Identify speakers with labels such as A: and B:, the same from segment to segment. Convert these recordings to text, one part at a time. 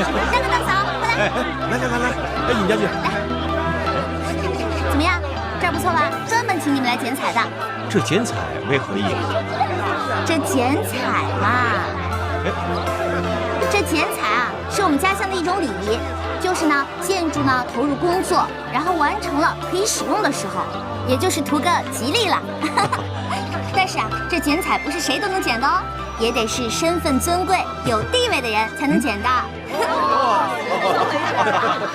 A: 让个大嫂，快来！
B: 来，尹将军，
A: 怎么样？这儿不错吧？专门请你们来剪彩的。
C: 这剪彩为何意？
A: 这剪彩嘛，这剪彩啊，是我们家乡的一种礼仪，就是呢，建筑呢投入工作，然后完成了可以使用的时候，也就是图个吉利了。但是啊，这剪彩不是谁都能剪的哦，也得是身份尊贵、有地位的人才能剪的。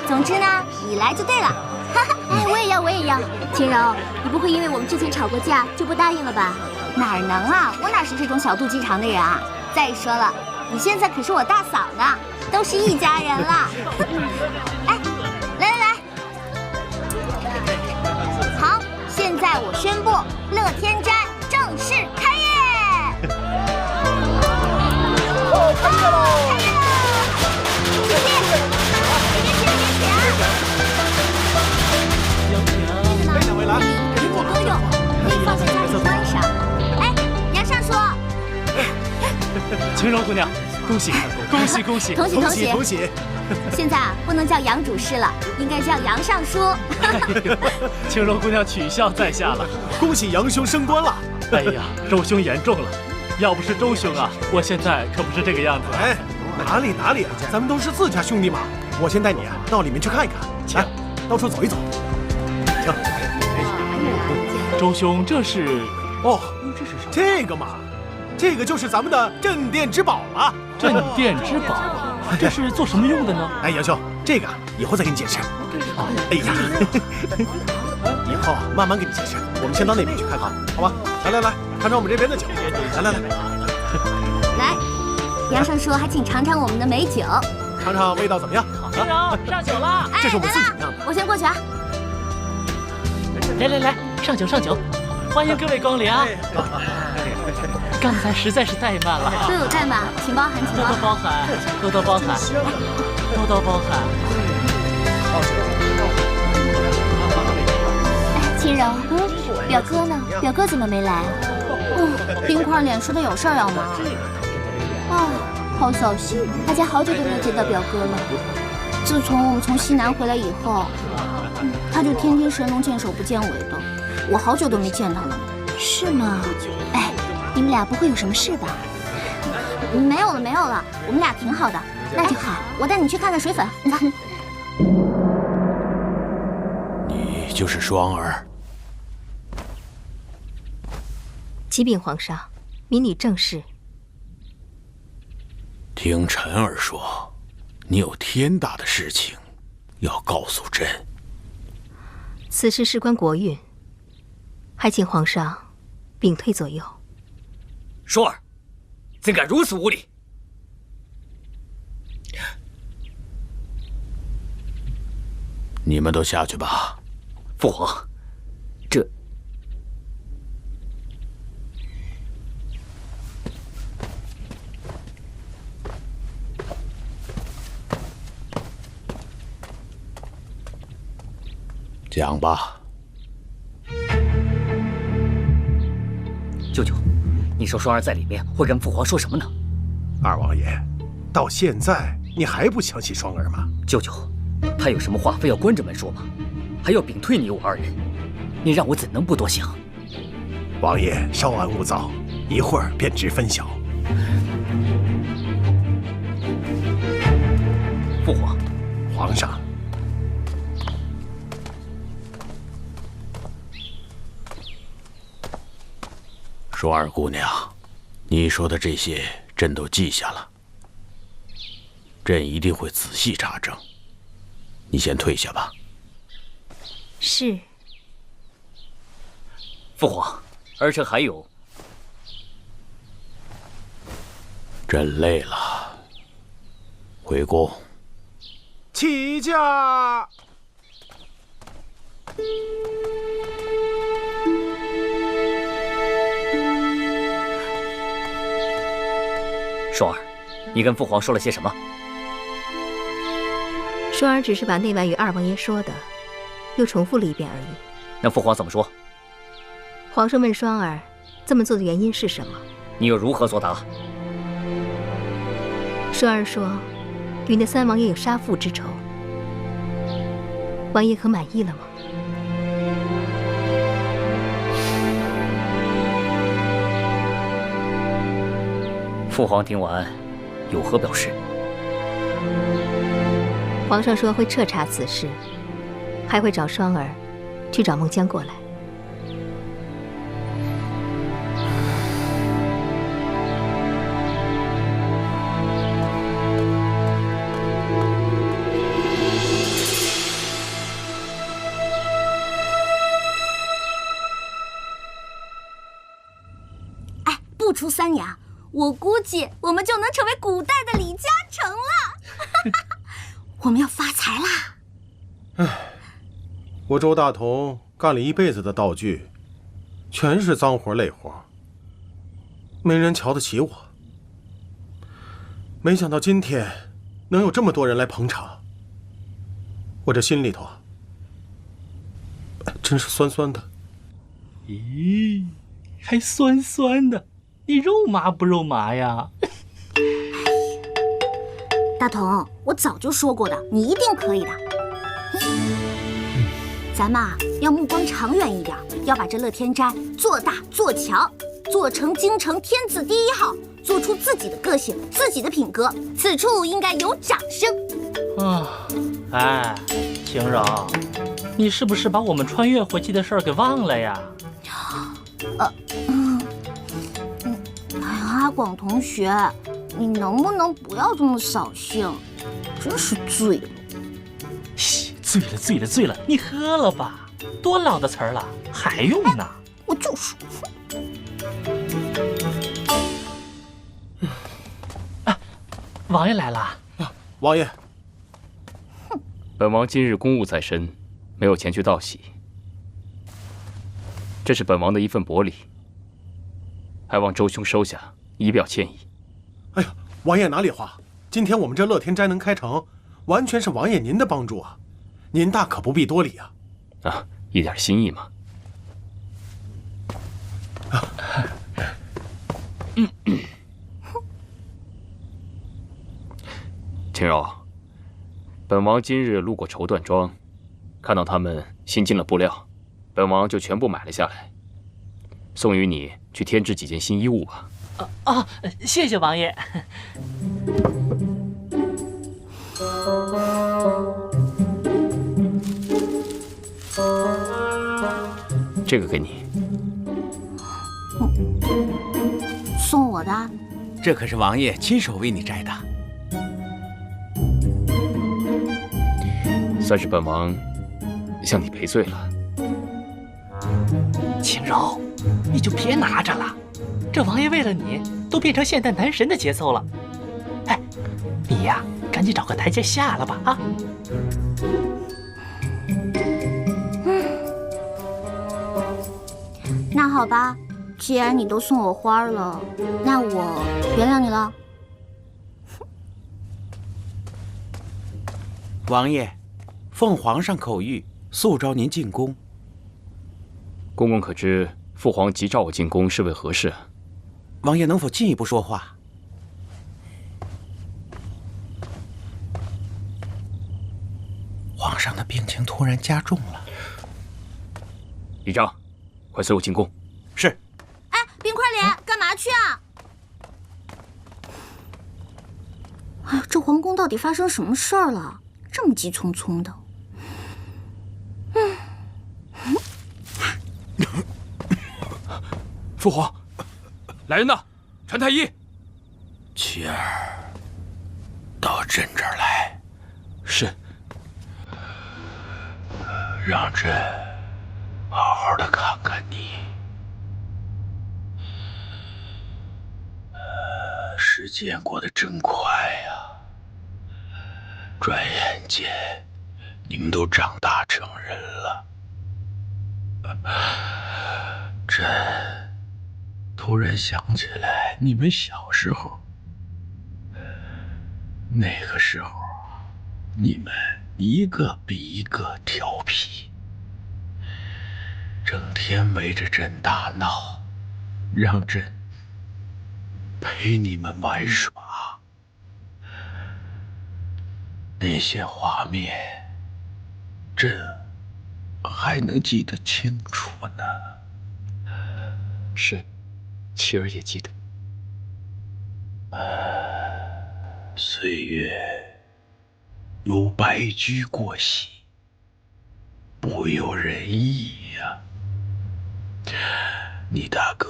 A: 总之呢，你来就对了。
D: 哎，我也要。秦柔，你不会因为我们之前吵过架就不答应了吧？
A: 哪能啊，我哪是这种小肚鸡肠的人啊！再说了，你现在可是我大嫂呢，都是一家人了。哎，来，好，现在我宣布，乐天斋正式开业。开业喽！谢谢，别啊！这个呢，可以人体多用，可以放在家里观赏。哎，杨尚书，
E: 晴柔姑娘，恭喜！
A: 同喜！现在啊，不能叫杨主事了，应该叫杨尚书。
E: 晴柔姑娘取笑在下了，
B: 恭喜杨兄升官了。
E: 哎呀，周兄言重了，要不是周兄啊，我现在可不是这个样子。
B: 哎，哪里啊，咱们都是自家兄弟嘛。我先带你啊到里面去看一看，来，到处走一走。请。
E: 周兄，这是……
B: 哦，这个嘛，这个就是咱们的镇店之宝了。
E: 镇店之宝，这是做什么用的呢？
B: 哎，杨兄，这个以后再给你解释。哎呀，以后慢慢给你解释。我们先到那边去看看，好吧？来，看尝我们这边的酒。来，
A: 来，杨尚书还请尝尝我们的美酒，
B: 尝尝味道怎么样？
E: 晴柔，上酒了！
B: 这是我们自己酿的。
A: 我先过去啊。
E: 来，上酒，欢迎各位光临啊！刚才实在是太慢了，
A: 都有带吗？请包涵，
E: 多多包涵。
D: 秦柔，表哥呢？表哥怎么没来？
A: 冰块脸说他有事儿要忙。好小心，大家好久都没有见到表哥了。自从我们从西南回来以后，他就天天神龙见首不见尾的，我好久都没见他了。
D: 是吗？哎，你们俩不会有什么事吧？
A: 没有了，我们俩挺好的。那就好，我带你去看看水粉。
C: 你就是双儿。
F: 启禀皇上，民女正是。
C: 听臣儿说，你有天大的事情要告诉朕。
F: 此事事关国运，还请皇上屏退左右。
G: 双儿，怎敢如此无礼？
C: 你们都下去吧。
G: 父皇，这……
C: 讲吧。
G: 舅舅，你说双儿在里面会跟父皇说什么呢？
B: 二王爷，到现在你还不相信双儿吗？
G: 舅舅，他有什么话非要关着门说吗？还要屏退你我二人，你让我怎能不多想？
B: 王爷稍安勿躁，一会儿便知分晓。
G: 父皇，
B: 皇上。
C: 双儿姑娘，你说的这些朕都记下了，朕一定会仔细查证。你先退下吧。
F: 是。
G: 父皇，儿臣还有……
C: 朕累了，回宫。
B: 起驾。
G: 双儿，你跟父皇说了些什么？
F: 双儿只是把内外与二王爷说的，又重复了一遍而已。
G: 那父皇怎么说？
F: 皇上问双儿这么做的原因是什么？
G: 你又如何作答？
F: 双儿说，与那三王爷有杀父之仇，王爷可满意了吗？
G: 父皇听完，有何表示？
F: 皇上说会彻查此事，还会找双儿去找孟姜过来。
A: 哎，不出3年，我估计我们就能成为古代的李嘉诚了。我们要发财啦！
B: 唉，我周大同干了一辈子的道具，全是脏活累活，没人瞧得起我。没想到今天能有这么多人来捧场，我这心里头真是酸酸的。
E: 咦，还酸酸的，你肉麻不肉麻呀？
A: 大同，我早就说过的，你一定可以的。咱们啊，要目光长远一点，要把这乐天斋做大做强，做成京城天字第1号，做出自己的个性、自己的品格，此处应该有掌声。
E: 啊，哎，晴柔，你是不是把我们穿越回去的事儿给忘了呀？
A: 阿广同学，你能不能不要这么扫兴？真是醉了。
E: 嘘，醉了，你喝了吧，多老的词儿了，还用呢？
A: 我就说。
E: 王爷来了。
B: 王爷，
G: 本王今日公务在身，没有前去道喜。这是本王的一份薄礼，还望周兄收下，以表歉意。
B: 哎呀，王爷哪里话？今天我们这乐天斋能开成，完全是王爷您的帮助啊，您大可不必多礼啊。
G: 啊，一点心意嘛。晴柔，本王今日路过绸缎庄，看到他们新进了布料，本王就全部买了下来，送与你去添置几件新衣物吧。
E: 谢谢王爷。
G: 这个给你。
A: 送我的？
H: 这可是王爷亲手为你摘的。
G: 算是本王向你赔罪了。
E: 晴柔，你就别拿着了，这王爷为了你都变成现代男神的节奏了。哎，你呀，赶紧找个台阶下了吧啊！
A: 那好吧，既然你都送我花了，那我原谅你了。
H: 王爷，奉皇上口谕，速召您进宫。
G: 公公可知父皇急召我进宫是为何事？
H: 王爷能否进一步说话？皇上的病情突然加重了。
G: 李章，快随我进宫。
H: 是。
A: 哎，冰块脸，干嘛去啊？哎呀，这皇宫到底发生什么事儿了？这么急匆匆的。
G: 父皇，来人呐！传太医。
C: 琪儿，到朕这儿来。
G: 是。
C: 让朕好好的看看你。时间过得真快呀，转眼间你们都长大成人了。朕突然想起来你们小时候，那个时候你们一个比一个调皮，整天围着朕打闹，让朕陪你们玩耍。那些画面，朕还能记得清楚呢。
G: 是，妻儿也记得。
C: 岁月如白驹过隙，不由人意呀。你大哥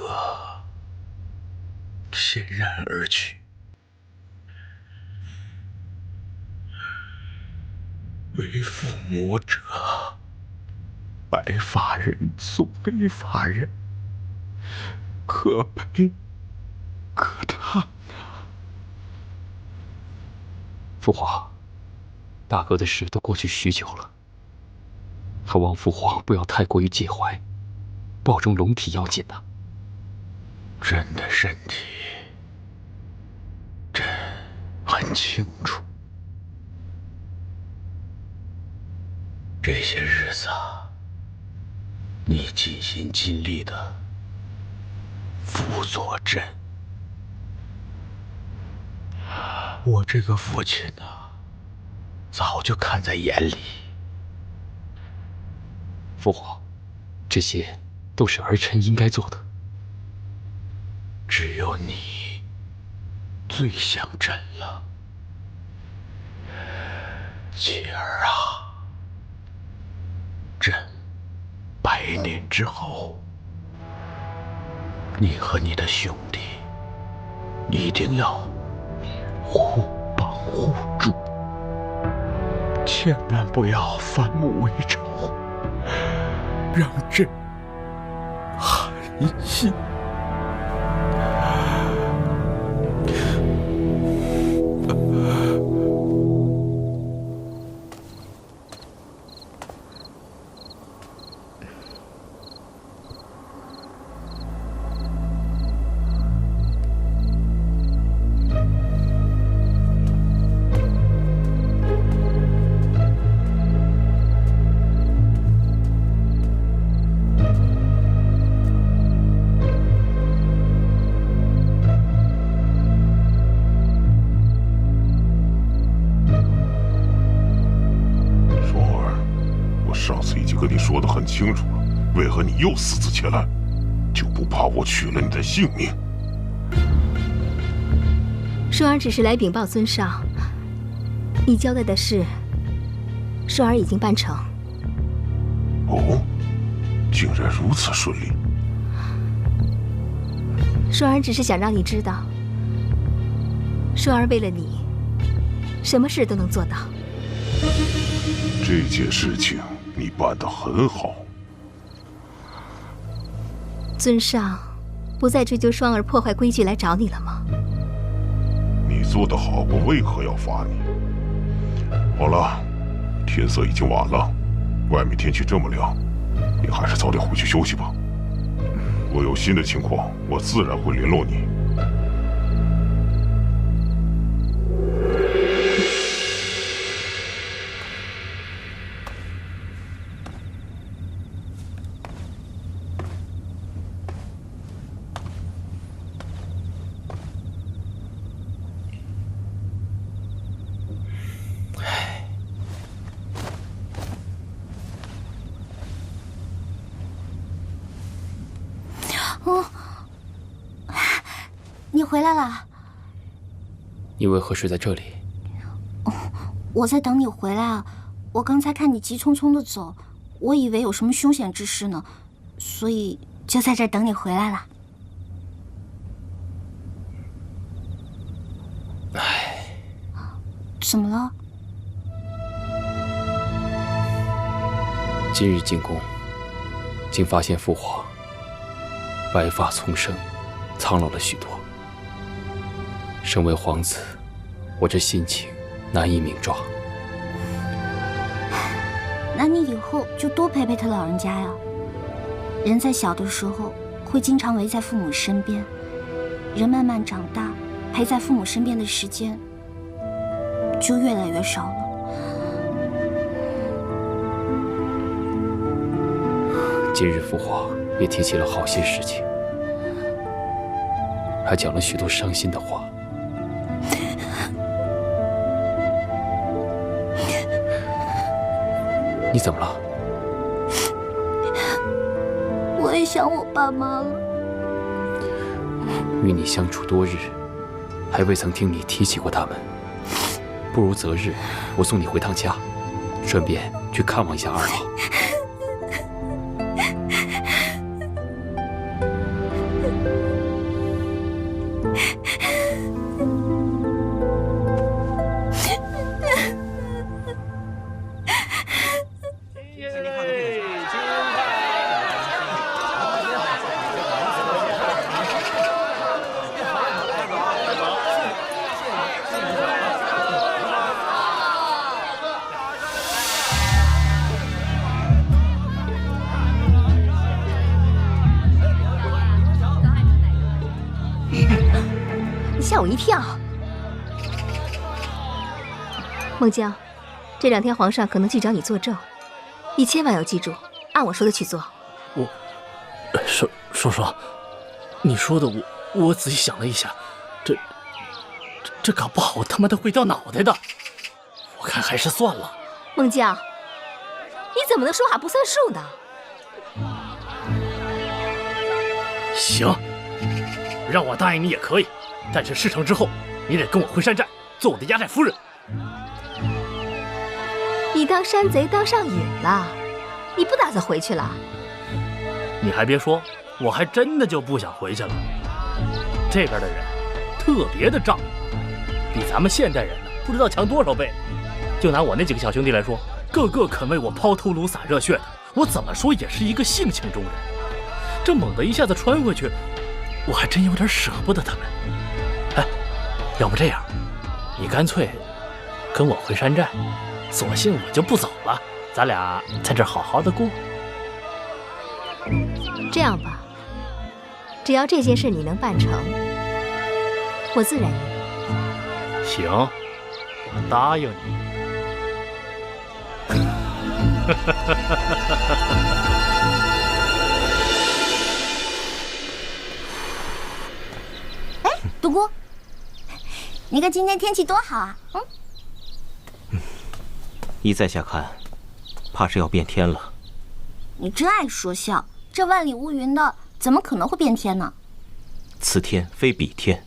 C: 潸然而去，为父母者，白发人送黑发人，可悲可叹。
G: 父皇，大哥的事都过去许久了，还望父皇不要太过于介怀，保重龙体要紧呐。
C: 朕的身体，朕很清楚。这些日子啊，你尽心尽力的辅佐朕。我这个父亲呢，早就看在眼里。
G: 父皇，这些都是儿臣应该做的。
C: 只有你最像朕了，妻儿啊。朕100年之后，你和你的兄弟一定要互帮互助，千万不要反目为仇，让朕寒心。
I: 说得很清楚了，为何你又私自前来？就不怕我取了你的性命？
F: 双儿只是来禀报尊上，你交代的事，双儿已经办成。
I: 哦，竟然如此顺利！
F: 双儿只是想让你知道，双儿为了你，什么事都能做到。
I: 这件事情你办得很好。
F: 尊上不再追究双儿破坏规矩来找你了吗？
I: 你做得好，我为何要罚你？好了，天色已经晚了，外面天气这么凉，你还是早点回去休息吧。我有新的情况，我自然会联络你。
A: 哦，你回来了。
G: 你为何睡在这里？
A: 我在等你回来啊。我刚才看你急匆匆的走，我以为有什么凶险之事呢，所以就在这儿等你回来了。
G: 唉，
A: 怎么了？
G: 今日进宫，竟发现父皇白发丛生，苍老了许多。身为皇子，我这心情难以名状。
A: 那你以后就多陪陪他老人家呀。人在小的时候会经常围在父母身边，人慢慢长大，陪在父母身边的时间就越来越少了。
G: 今日父皇也提起了好些事情，还讲了许多伤心的话。你怎么了？
D: 我也想我爸妈了。
G: 与你相处多日，还未曾听你提起过他们。不如择日，我送你回趟家，顺便去看望一下二老。
F: 吓我一跳。孟郊，这2天皇上可能去找你作证，你千万要记住，按我说的去做。
E: 说说，你说的我仔细想了一下，这搞不好我他妈的会掉脑袋的，我看还是算了。
F: 孟郊，你怎么能说话不算数呢？
E: 行，让我答应你也可以。但是事成之后，你得跟我回山寨，做我的压寨夫人。
F: 你当山贼当上瘾了，你不打算回去了？
E: 你还别说，我还真的就不想回去了。这边的人特别的仗义，比咱们现代人呢不知道强多少倍。就拿我那几个小兄弟来说，个个肯为我抛头颅洒热血的，我怎么说也是一个性情中人。这猛地一下子穿回去，我还真有点舍不得他们。哎，要不这样，你干脆跟我回山寨，索性我就不走了，咱俩在这儿好好的过。
F: 这样吧，只要这件事你能办成，我自然愿意。
E: 行，我答应你。
A: 哎，独孤，你看今天天气多好啊！
H: 依在下看，怕是要变天了。
A: 你真爱说笑，这万里无云的，怎么可能会变天呢？
H: 此天非彼天。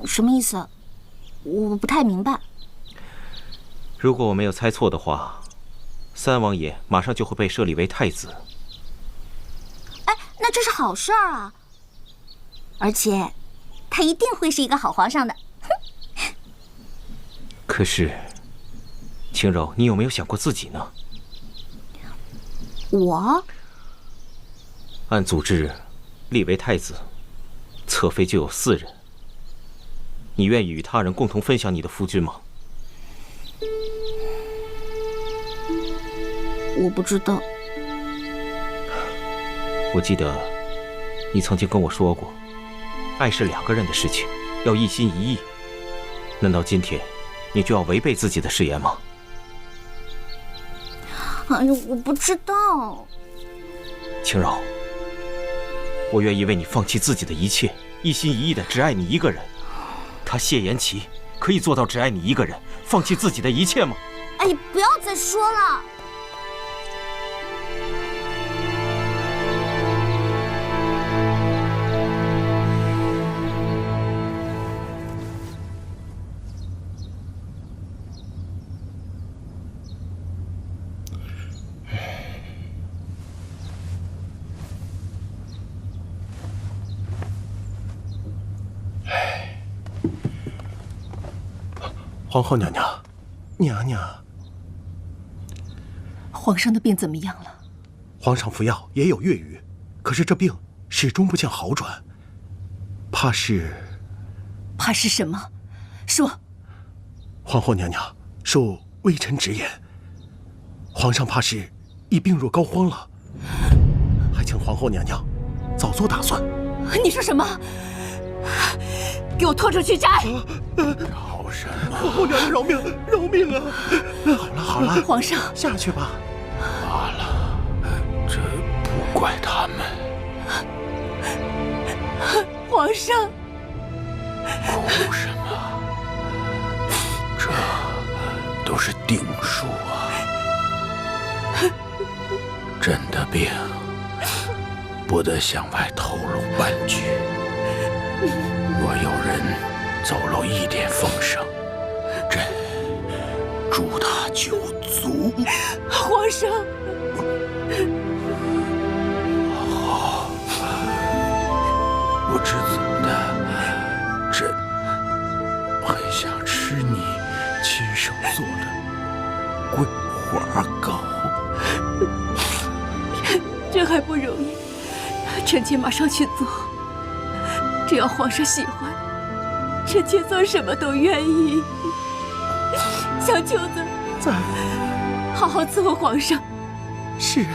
A: 什么意思？我不太明白。
H: 如果我没有猜错的话，三王爷马上就会被设立为太子。
A: 哎，那这是好事儿啊！而且，他一定会是一个好皇上的。
H: 可是，轻柔，你有没有想过自己呢？
A: 我
H: 按祖制，立为太子，侧妃就有4人。你愿意与他人共同分享你的夫君吗？
A: 我不知道。
H: 我记得你曾经跟我说过，爱是2个人的事情，要一心一意。难道今天你就要违背自己的誓言吗？
A: 哎呦，我不知道。
H: 轻柔，我愿意为你放弃自己的一切，一心一意的只爱你一个人。他谢延琪可以做到只爱你一个人，放弃自己的一切吗？
A: 哎，不要再说了。
B: 皇后娘娘，娘娘，
J: 皇上的病怎么样了？
B: 皇上服药也有月余，可是这病始终不见好转，怕是
J: 什么？说。
B: 皇后娘娘，受微臣直言，皇上怕是已病入膏肓了，还请皇后娘娘早做打算。
J: 你说什么？给我拖出去斩！
C: 饶什么？
B: 皇后娘娘饶命，饶命啊！好了，
J: 皇上
B: 下去吧。
C: 罢了，这不怪他们。
J: 皇上，
C: 哭什么？这都是定数啊！朕的病不得向外透露半句，若有人走漏一点风声，朕诛他9族。
J: 皇上，
C: 好，不知怎的，朕很想吃你亲手做的桂花糕。
J: 这还不容易，臣妾马上去做。只要皇上喜欢，臣妾做什么都愿意。小舅子，
B: 在，
J: 好好伺候皇上。
B: 是。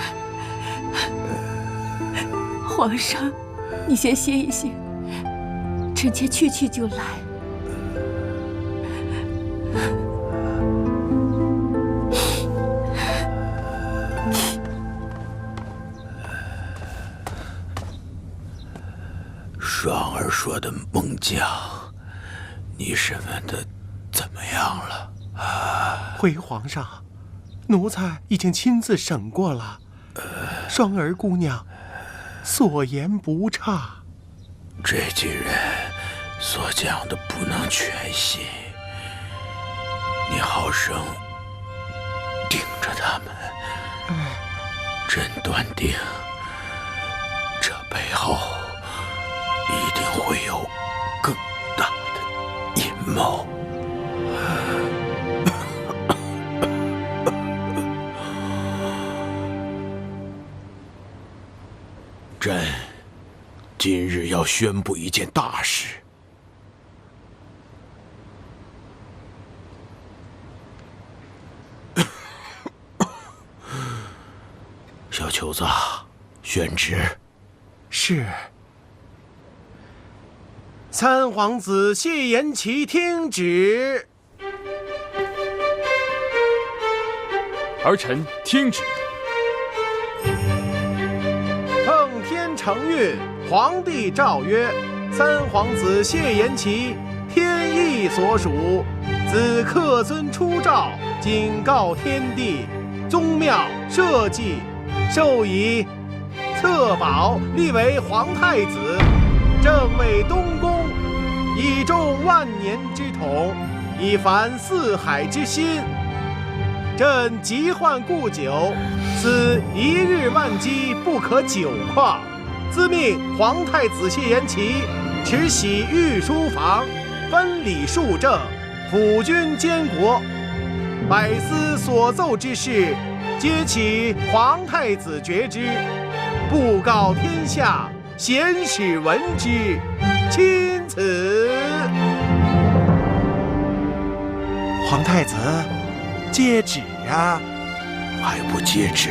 J: 皇上，你先歇一歇，臣妾去就来。
C: 双儿说的猛将，你审问的怎么样了？
B: 回皇上，奴才已经亲自审过了，双儿姑娘所言不差。
C: 这几人所讲的不能全信，你好生盯着他们。朕断定，这背后一定会有更大的阴谋。朕今日要宣布一件大事。小球子，宣旨。
B: 是。三皇子谢延齐听旨。
G: 儿臣听旨。
B: 奉天承运，皇帝诏曰：三皇子谢延齐天意所属，自客尊出诏，警告天地，宗庙社稷，授以策宝立为皇太子，正位东宫，以重万年之统，以凡四海之心。朕疾患故久，此一日万机，不可久旷。自命皇太子谢延齐持玺御书房，分理庶政，辅君监国，百司所奏之事，皆启皇太子决之，布告天下，贤使闻之，钦此。皇太子，接旨啊！
C: 还不接旨？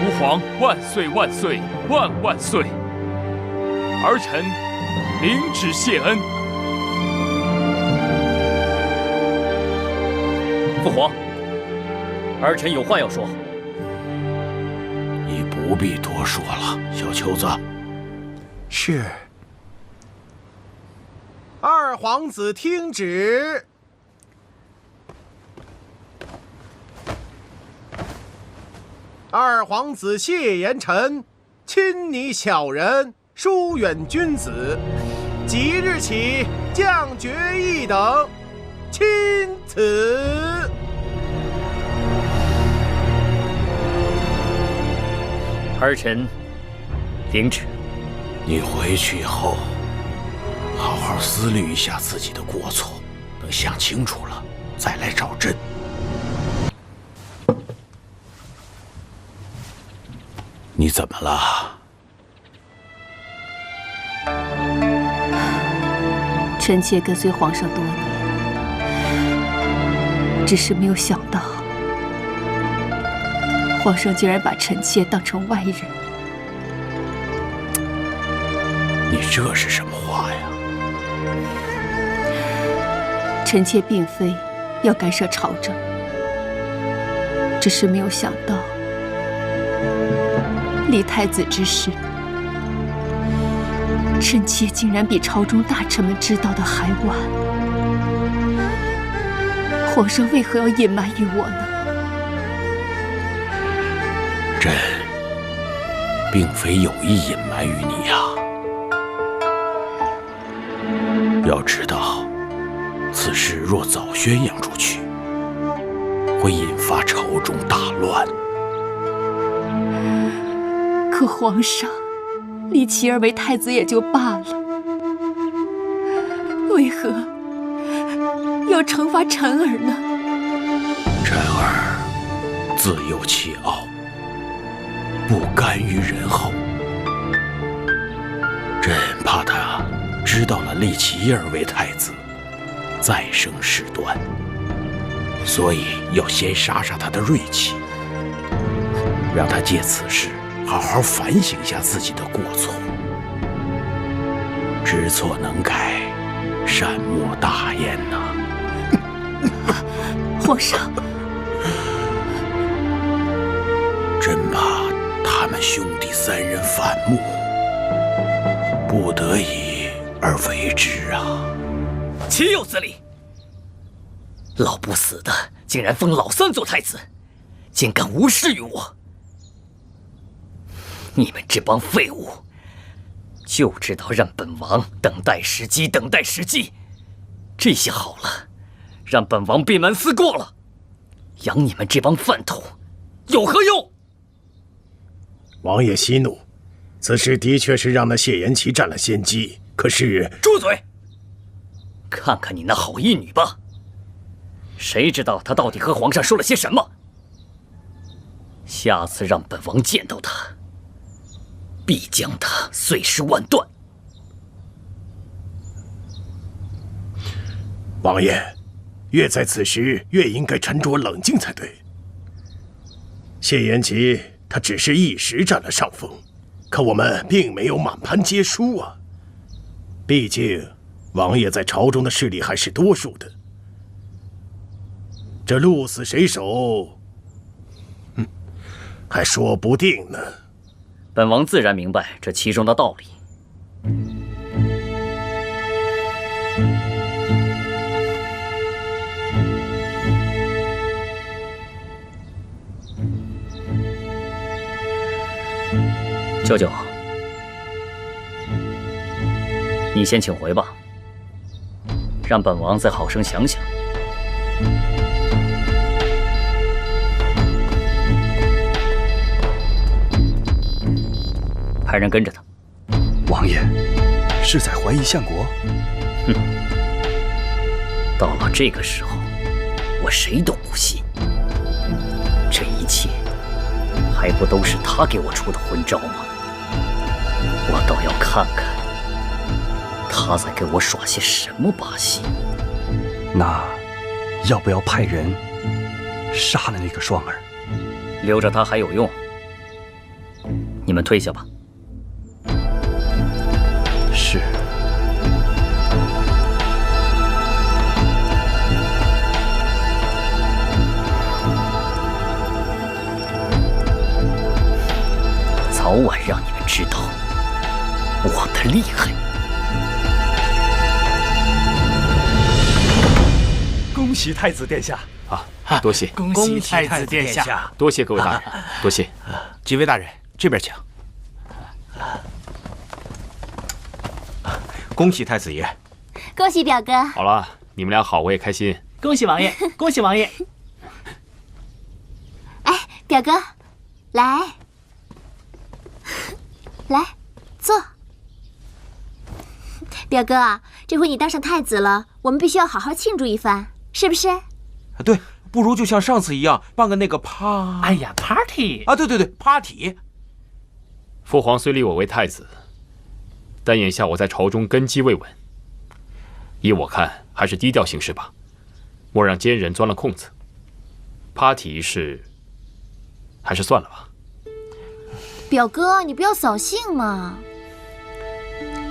G: 吾皇万岁万岁万万岁！儿臣领旨谢恩。
E: 父皇，儿臣有话要说。
C: 你不必多说了，小球子。
B: 是。二皇子听旨。二皇子谢延臣，亲你小人，疏远君子，即日起降爵一等，钦此。
E: 儿臣领旨。
C: 你回去以后，好好思虑一下自己的过错，等想清楚了再来找朕。你怎么了？
J: 臣妾跟随皇上多年，只是没有想到，皇上竟然把臣妾当成外人。
C: 你这是什么话呀？
J: 臣妾并非要干涉朝政，只是没有想到立太子之事，臣妾竟然比朝中大臣们知道的还晚。皇上为何要隐瞒于我呢？
C: 朕并非有意隐瞒于你呀。要知道，此事若早宣扬出去，会引发朝中大乱。
J: 可皇上立齐儿为太子也就罢了，为何要惩罚臣儿呢？
C: 臣儿自幼桀骜，不甘于人后。朕怕他知道了立齐儿为太子，再生事端，所以要先杀杀他的锐气，让他借此事好好反省一下自己的过错，知错能改，善莫大焉呐。
J: 皇上，
C: 真怕他们兄弟三人反目，不得已而为之啊！
E: 岂有此理！老不死的竟然封老三做太子，竟敢无视于我！你们这帮废物，就知道让本王等待时机，等待时机。这下好了，让本王闭门思过了。养你们这帮饭桶，有何用？
B: 王爷息怒，此事的确是让那谢延琪占了先机。可是，
E: 住嘴！看看你那好义女吧，谁知道她到底和皇上说了些什么？下次让本王见到她，必将她碎尸万段。
B: 王爷，越在此时越应该沉着冷静才对。谢延琪他只是一时占了上风，可我们并没有满盘皆输啊。毕竟，王爷在朝中的势力还是多数的。这鹿死谁手，还说不定呢。
E: 本王自然明白这其中的道理。舅舅，你先请回吧，让本王再好生想想。派人跟着他。
K: 王爷是在怀疑相国？
E: 哼，到了这个时候，我谁都不信。这一切还不都是他给我出的昏招吗？我倒要看看他在给我耍些什么把戏。
K: 那要不要派人杀了那个双儿？
E: 留着他还有用。你们退下吧。
K: 是。早晚让你们知道我的厉害。恭喜太子殿下！
G: 啊，多谢，
L: 恭喜太子殿下！
G: 多谢各位大人，多谢。
L: 几位大人，这边请。
H: 恭喜太子爷！
D: 恭喜表哥！
G: 好了，你们俩好，我也开心。
L: 恭喜王爷！恭喜王爷！
D: 哎，表哥，来，来，坐。表哥，这回你当上太子了，我们必须要好好庆祝一番，是不是？
H: 对，不如就像上次一样，办个那个
L: 哎呀 ，party
H: 啊！对 ，party。
G: 父皇虽立我为太子，但眼下我在朝中根基未稳，依我看，还是低调行事吧，莫让奸人钻了空子。party 一事，还是算了吧。
A: 表哥，你不要扫兴嘛。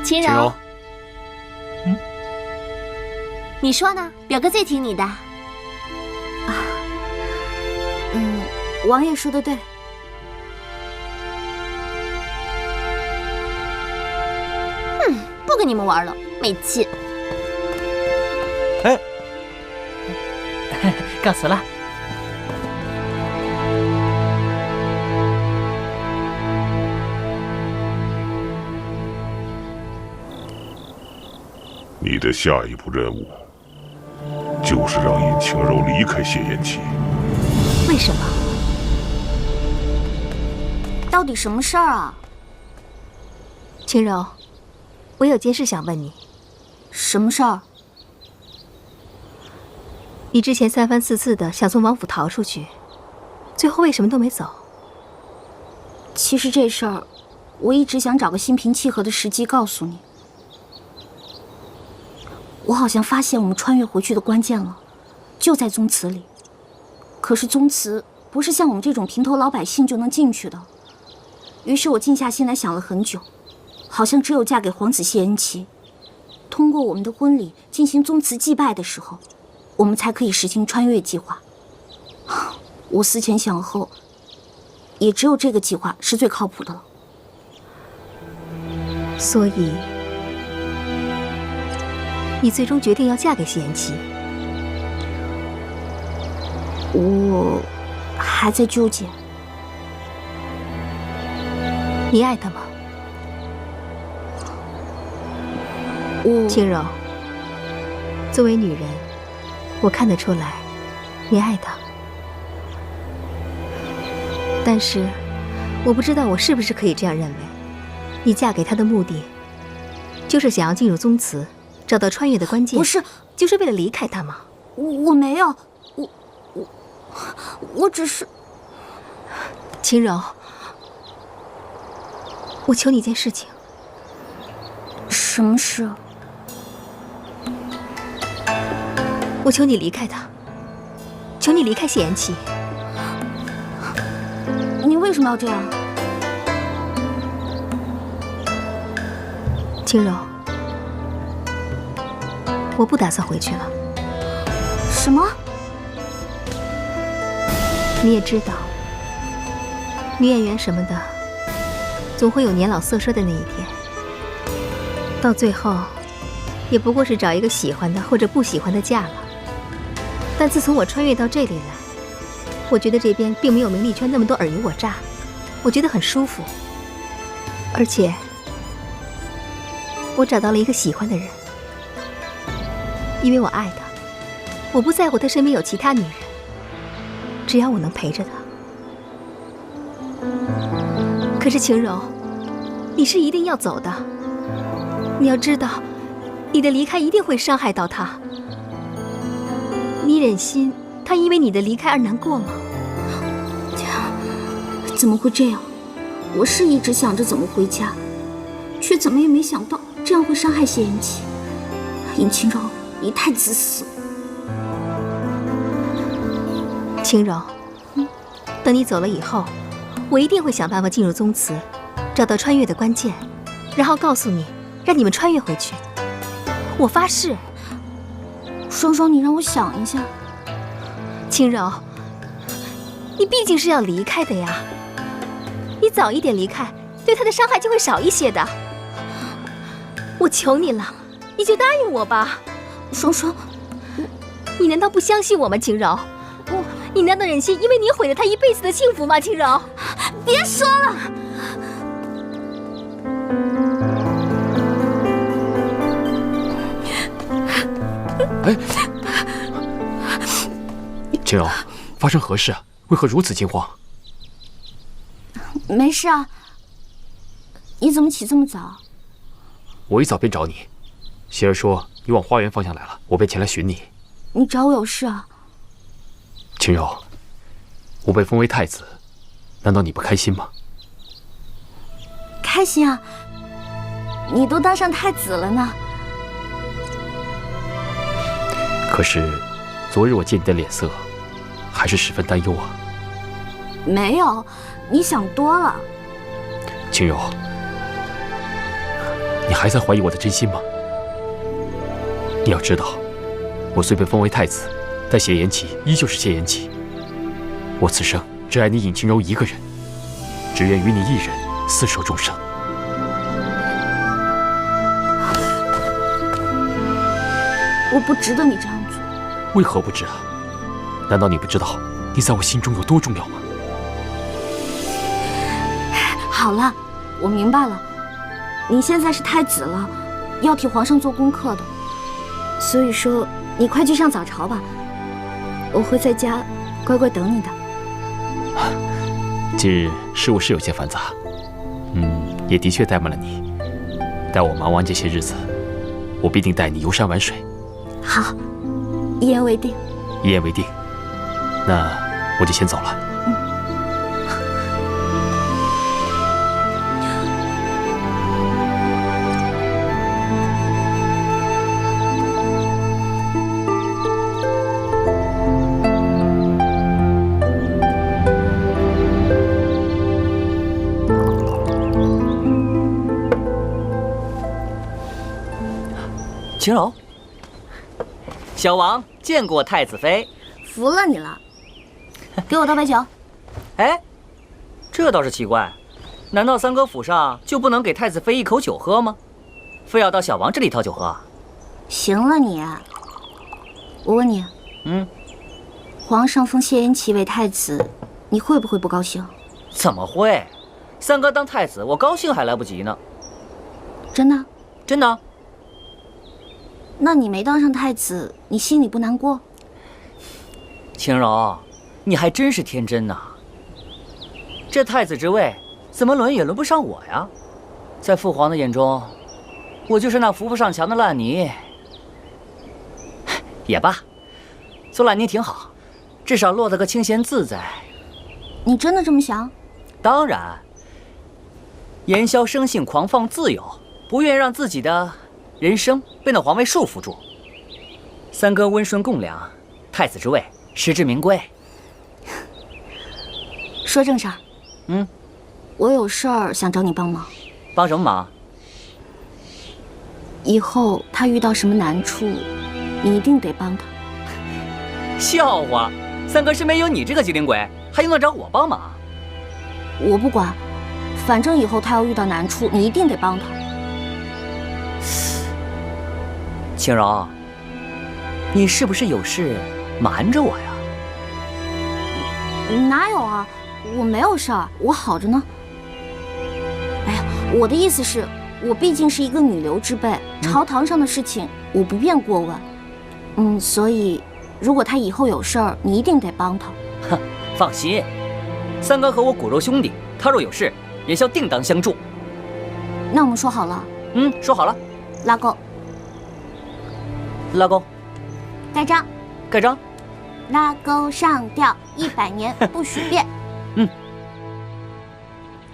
D: 秦柔，你说呢？表哥最听你的。
A: 王爷说的对。
D: 不跟你们玩了，没劲。
H: 哎，
L: 告辞了。
I: 你的下一步任务就是让尹晴柔离开谢延琪。
F: 为什么？
A: 到底什么事儿啊？
F: 晴柔，我有件事想问你。
A: 什么事儿？
F: 你之前三番四次的想从王府逃出去，最后为什么都没走？
A: 其实这事儿，我一直想找个心平气和的时机告诉你。我好像发现我们穿越回去的关键了，就在宗祠里。可是宗祠不是像我们这种平头老百姓就能进去的。于是我静下心来想了很久，好像只有嫁给皇子谢恩琪，通过我们的婚礼进行宗祠祭拜的时候，我们才可以实行穿越计划。我思前想后，也只有这个计划是最靠谱的了。
F: 所以，你最终决定要嫁给谢延琪？
A: 我还在纠结。
F: 你爱他吗？晴柔，作为女人，我看得出来，你爱他。但是，我不知道我是不是可以这样认为。你嫁给他的目的，就是想要进入宗祠，找到穿越的关键。
A: 不是，
F: 就是为了离开他吗？
A: 我没有，我只是……
F: 晴柔，我求你一件事情。
A: 什么事？
F: 我求你离开他，求你离开谢延琪。
A: 你为什么要这样？
F: 晴柔，我不打算回去了。
A: 什么？
F: 你也知道，女演员什么的，总会有年老色衰的那一天。到最后，也不过是找一个喜欢的或者不喜欢的嫁了。但自从我穿越到这里来，我觉得这边并没有名利圈那么多尔虞我诈，我觉得很舒服。而且，我找到了一个喜欢的人，因为我爱他，我不在乎他身边有其他女人，只要我能陪着他。可是晴柔，你是一定要走的。你要知道，你的离开一定会伤害到他。你忍心他因为你的离开而难过吗？
A: 怎么会这样？我是一直想着怎么回家，却怎么也没想到这样会伤害谢延琪。尹晴柔，你太自私了。
F: 晴柔，等你走了以后，我一定会想办法进入宗祠，找到穿越的关键，然后告诉你，让你们穿越回去。我发誓。
A: 双双，你让我想一下。
F: 晴柔，你毕竟是要离开的呀，你早一点离开，对他的伤害就会少一些的。我求你了，你就答应我吧。
A: 双双，
F: 你难道不相信我吗？晴柔，你难道忍心因为你毁了他一辈子的幸福吗？晴柔，
A: 别说了。
G: 哎，晴柔，发生何事啊？为何如此惊慌？
A: 没事啊。你怎么起这么早？
G: 我一早便找你，希儿说你往花园方向来了，我便前来寻你。
A: 你找我有事啊？
G: 晴柔，我被封为太子，难道你不开心吗？
A: 开心啊！你都当上太子了呢。
G: 可是，昨日我见你的脸色，还是十分担忧啊。
A: 没有，你想多了。
G: 晴柔，你还在怀疑我的真心吗？你要知道，我虽被封为太子，但谢延琪依旧是谢延琪。我此生只爱你尹晴柔一个人，只愿与你一人厮守终生。
A: 我不值得你这样做。
G: 为何不值啊？难道你不知道你在我心中有多重要吗？
A: 好了，我明白了，你现在是太子了，要替皇上做功课的，所以说你快去上早朝吧，我会在家乖乖等你的。
G: 近日事务是有些繁杂，也的确怠慢了你。待我忙完这些日子，我必定带你游山玩水。
A: 好，一言为定。
G: 一言为定。那我就先走了。
M: 秦柔，小王见过太子妃，
A: 服了你了。给我倒杯酒。
M: 哎，这倒是奇怪，难道三哥府上就不能给太子妃一口酒喝吗？非要到小王这里讨酒喝？
A: 行了你，我问你，皇上封谢延琪为太子，你会不会不高兴？
M: 怎么会？三哥当太子，我高兴还来不及呢。
A: 真的？
M: 真的。
A: 那你没当上太子，你心里不难过？
M: 秦柔，你还真是天真呐！这太子之位怎么轮也轮不上我呀？在父皇的眼中，我就是那扶不上墙的烂泥。也罢，做烂泥挺好，至少落得个清闲自在。
A: 你真的这么想？
M: 当然。言萧生性狂放自由，不愿让自己的人生被那皇位束缚住。三哥温顺共良，太子之位实至名归。
A: 说正事儿。我有事儿想找你帮忙。
M: 帮什么忙？
A: 以后他遇到什么难处，你一定得帮他。
M: 笑话，三哥身边有你这个机灵鬼，还用得着我帮忙？
A: 我不管，反正以后他要遇到难处，你一定得帮他。
M: 青柔，你是不是有事瞒着我呀？
A: 哪有啊，我没有事儿，我好着呢。哎呀，我的意思是，我毕竟是一个女流之辈，朝堂上的事情我不便过问。所以如果他以后有事儿，你一定得帮他。
M: 哼，放心，三哥和我骨肉兄弟，他若有事，也需定当相助。
A: 那我们说好了。
M: 说好了。
A: 拉钩。
M: 拉钩。
A: 盖章。
M: 盖章。
A: 拉钩上吊，100年不许变。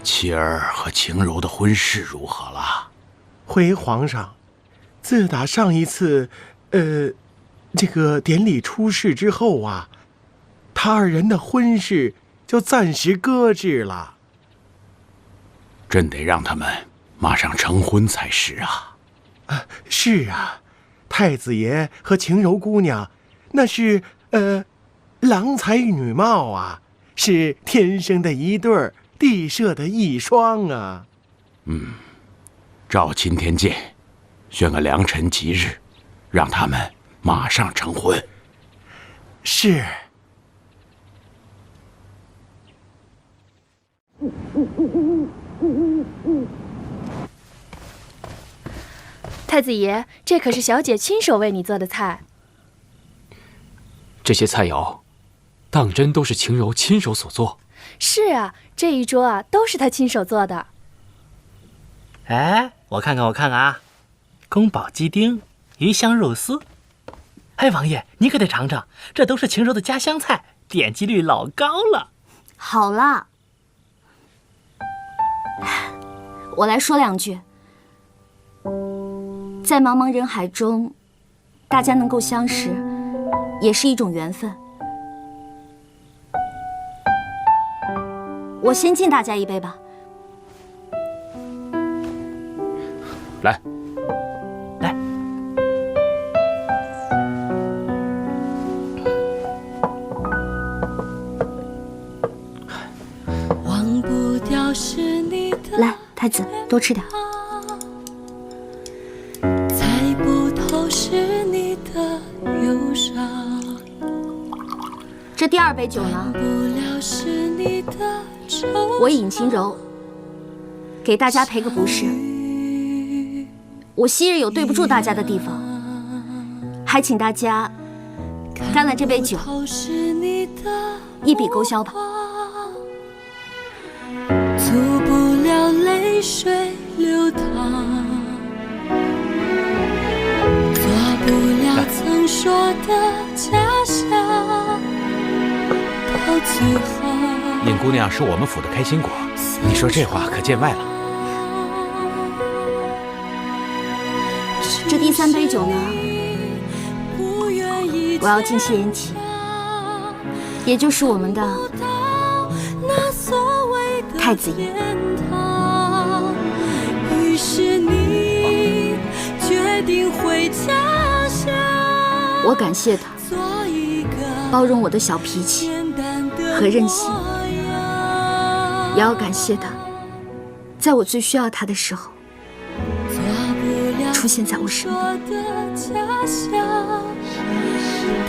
C: 琪儿和晴柔的婚事如何了？
B: 回皇上，自打上一次，这个典礼出事之后啊，他二人的婚事就暂时搁置了。
C: 朕得让他们马上成婚才是啊！
B: 是啊，太子爷和晴柔姑娘，那是郎才女貌啊，是天生的一对儿，地设的一双啊。
C: 照钦天监，选个良辰吉日，让他们马上成婚。
B: 是。
N: 太子爷，这可是小姐亲手为你做的菜。
G: 这些菜肴，当真都是晴柔亲手所做？
N: 是啊，这一桌啊都是她亲手做的。
L: 哎，我看看啊，宫保鸡丁、鱼香肉丝。哎，王爷，你可得尝尝，这都是晴柔的家乡菜，点击率老高了。
A: 好了，我来说两句。在茫茫人海中，大家能够相识，也是一种缘分。我先敬大家一杯吧。
G: 来，
L: 来。
J: 忘不掉是你的，
A: 来，太子，多吃点。
J: 猜不透是你的忧伤，
A: 这第2杯酒呢，我尹晴柔给大家赔个不是。我昔日有对不住大家的地方，还请大家干了这杯酒，一笔勾销吧。
J: 阻不了泪水流淌，做不了曾说的家乡，到最后。
C: 尹姑娘是我们府的开心果，你说这话可见外了。
A: 这第3杯酒呢，我要敬谢言齐，也就是我们的太子爷。于是你决定回家乡，我感谢他包容我的小脾气和任性，也要感谢他在我最需要他的时候出现在我身边。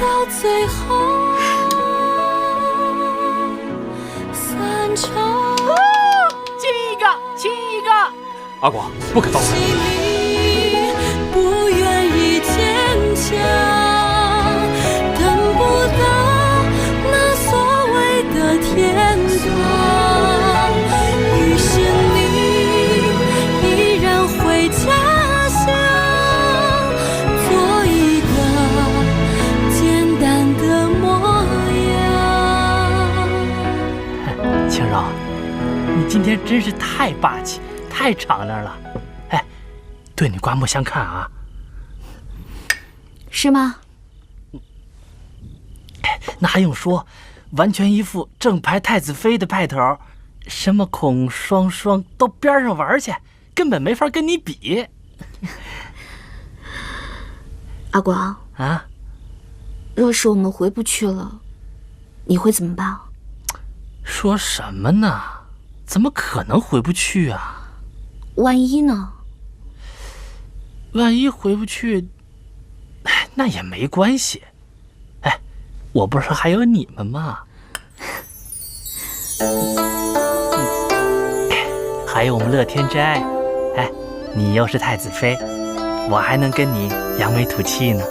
A: 到最后散场。
L: 亲一个！
C: 阿广，不可造反！
J: 不愿意坚强，等不到那所谓的天堂，于是你依然回家乡，做一个简单的模样。
L: 晴柔，你今天真是太霸气，太敞亮了。哎，对你刮目相看啊。
A: 是吗？
L: 那还用说，完全一副正牌太子妃的派头，什么孔双双都边上玩去，根本没法跟你比。
A: 阿广
L: 啊，
A: 若是我们回不去了，你会怎么办？
L: 说什么呢？怎么可能回不去啊？
A: 万一呢？
L: 万一回不去，那也没关系。哎，我不是还有你们吗？还有我们乐天斋。哎，你又是太子妃，我还能跟你扬眉吐气呢。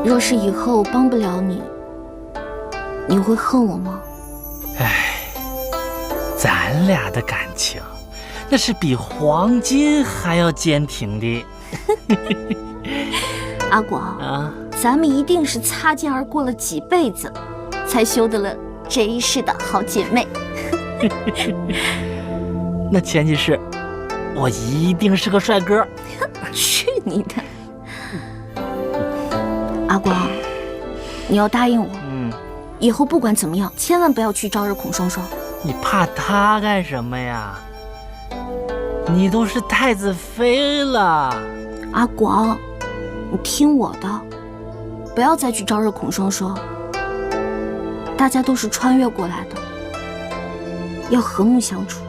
A: 若是以后帮不了你，你会恨我吗？
L: 哎，咱俩的感情那是比黄金还要坚挺的。
A: 阿广啊，咱们一定是擦肩而过了几辈子，才修得了这一世的好姐妹。
L: 那前提是我一定是个帅哥。
A: 去你的！阿广，你要答应我，以后不管怎么样，千万不要去招惹孔双双。
L: 你怕他干什么呀？你都是太子妃了。
A: 阿广，你听我的，不要再去招惹孔双双。大家都是穿越过来的，要和睦相处。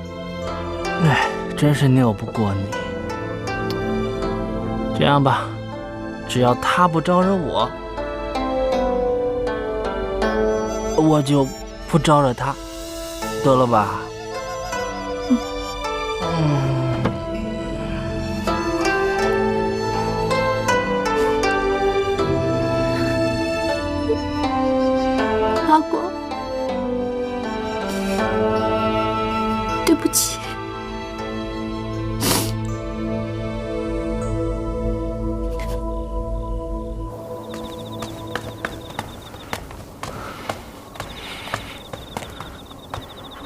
L: 哎，真是拗不过你。这样吧，只要他不招惹我，我就不招惹他，得了吧？
A: 阿广，对不起。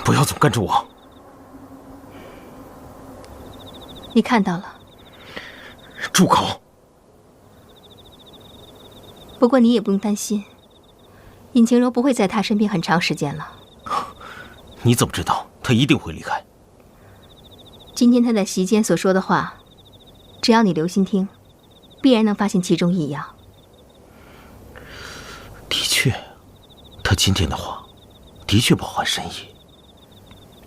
H: 不要总跟着我。
F: 你看到了。
H: 住口！
F: 不过你也不用担心，尹晴柔不会在他身边很长时间了。
H: 你怎么知道他一定会离开？
F: 今天他在席间所说的话，只要你留心听，必然能发现其中异样。
H: 的确，他今天的话的确饱含深意。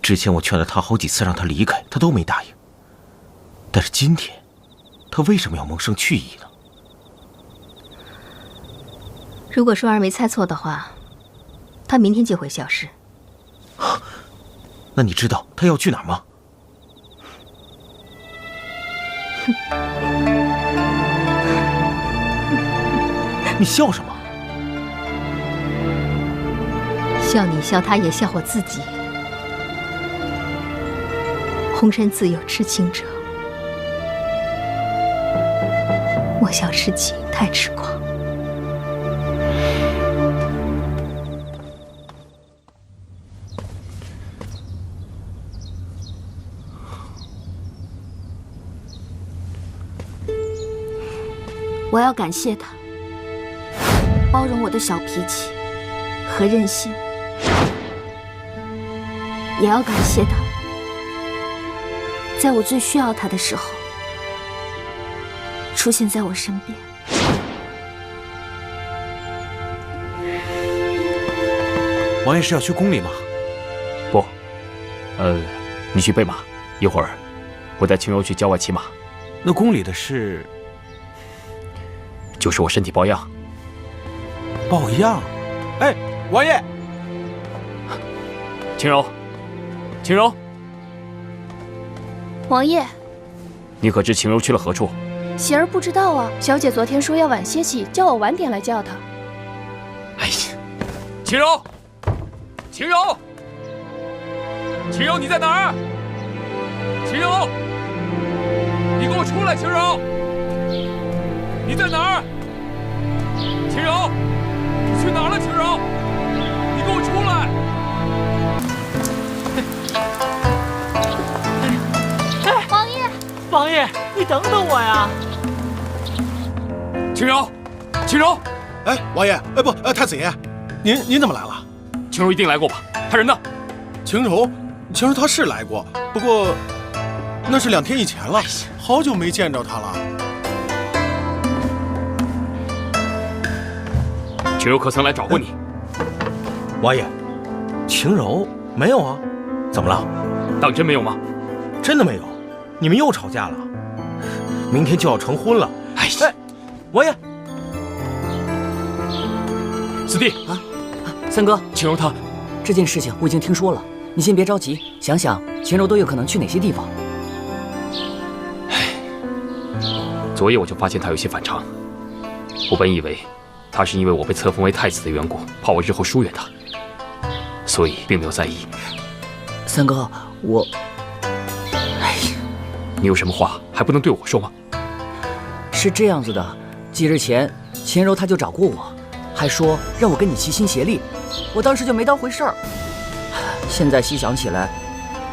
H: 之前我劝了他好几次让他离开，他都没答应。但是今天，他为什么要萌生去意呢？
F: 如果双儿没猜错的话，他明天就会消失。
H: 那你知道他要去哪儿吗？你笑什么？
F: 笑你笑他也笑我自己。红山自有痴情者，我小痴情太痴狂。
A: 我要感谢他，包容我的小脾气和任性，也要感谢他，在我最需要他的时候，出现在我身边。
H: 王爷是要去宫里吗？
G: 不，你去备马，一会儿我带青柔去郊外骑马。
H: 那宫里的事，
G: 就是我身体抱恙。
H: 抱恙？哎，王爷，
G: 青柔，青柔，
N: 王爷，
G: 你可知青柔去了何处？
N: 喜儿不知道啊。小姐昨天说要晚些起，叫我晚点来叫她。
G: 哎呀，青柔，青柔，青柔，你在哪儿？青柔，你给我出来！青柔，你在哪儿？青柔，你去哪儿了？青柔，你给我出来！
N: 王爷，
L: 王爷，你等等我呀！
G: 青柔，青柔，
B: 哎，王爷，哎不，太子爷，您怎么来了？
G: 青柔一定来过吧？他人呢？
B: 晴柔他是来过，不过那是2天以前了，好久没见着他了。
G: 晴柔可曾来找过你？
H: 王爷，晴柔没有啊？怎么了？
G: 当真没有吗？
H: 真的没有？你们又吵架了？明天就要成婚了。
G: 哎，
H: 王爷，
G: 四弟
M: 啊，三哥，
G: 晴柔她
M: 这件事情我已经听说了，你先别着急，想想晴柔都有可能去哪些地方。
G: 昨夜我就发现她有些反常，我本以为她是因为我被册封为太子的缘故，怕我日后疏远她，所以并没有在意。
M: 三哥，我，
G: 你有什么话还不能对我说吗？
M: 是这样子的，几日前秦柔她就找过我，还说让我跟你齐心协力，我当时就没当回事儿。现在细想起来，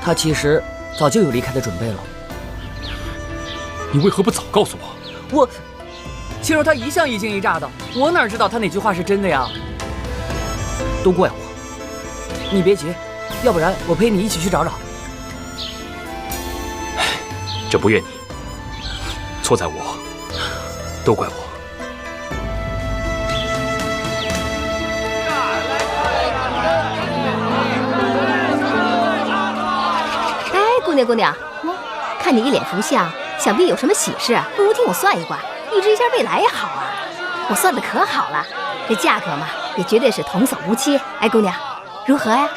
M: 她其实早就有离开的准备了。
G: 你为何不早告诉我？
M: 秦柔她一向一惊一乍的，我哪知道她哪句话是真的呀？都怪我，你别急，要不然我陪你一起去找找。
G: 这不怨你，错在我，都怪我。
F: 哎，姑娘，看你一脸福相，想必有什么喜事，不如听我算一卦，预知一下未来也好啊。我算的可好了，这价格嘛，也绝对是童叟无欺。哎，姑娘，如何呀？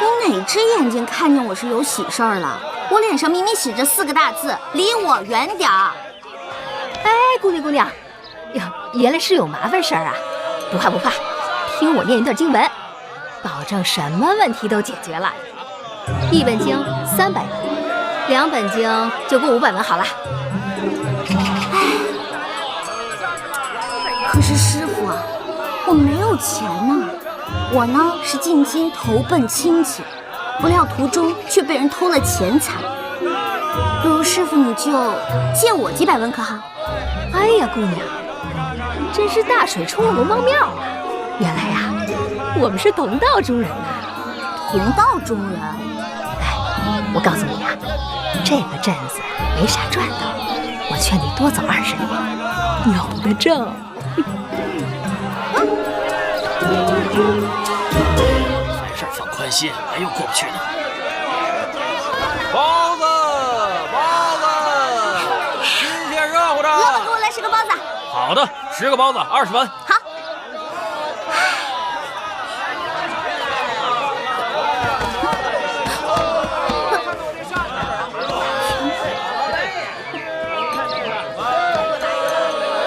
A: 你哪只眼睛看见我是有喜事儿了？我脸上明明写着4个大字，离我远点儿。
F: 哎，姑娘，哟，原来是有麻烦事儿啊！不怕，听我念一段经文，保证什么问题都解决了。1本经300文，2本经就共500文好了。
A: 可是师傅啊，我没有钱呢。我呢是进京投奔亲戚，不料途中却被人偷了钱财。不如师傅你就借我几百文可好？
F: 哎呀，姑娘，真是大水冲了龙王庙啊！原来呀，我们是同道中人呐。
A: 同道中人？
F: 哎，我告诉你啊，这个镇子没啥赚头，我劝你多走20年，有的挣。
E: 凡事放宽心，没有过不去的。
H: 包子，新鲜热乎着。
A: 老板给我来10个包子。
E: 好的，10个包子20文。
A: 好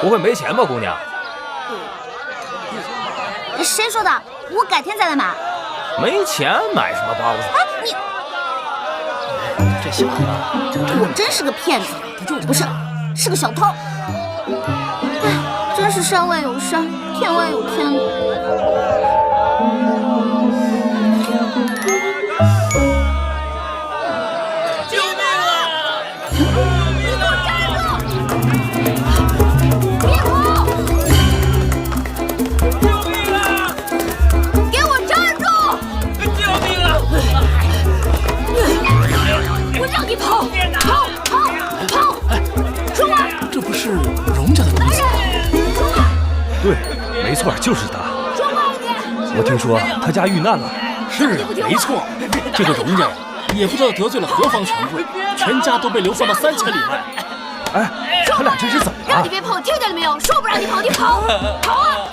G: 不会没钱吧，姑娘？
A: 谁说的？我改天再来买。
G: 没钱买什么包子？
A: 你
L: 这小子，
A: 我真是个骗子，不是，是个小偷。哎，真是山外有山，天外有天的。
J: 救命啊！
A: 你给我站住！别跑！
J: 救命啊！
A: 给我站住！
J: 救命啊！
A: 我让你跑！跑！出来！
K: 这不是荣家的公子吗？对，没错，就是他。我听说他家遇难了。
E: 是啊，没错，这个荣家呀，也不知道得罪了何方权贵，全家都被流放到3千里外。
K: 哎，他俩这是怎么了？
A: 让你别跑，听见了没有？说不让你跑，你跑啊！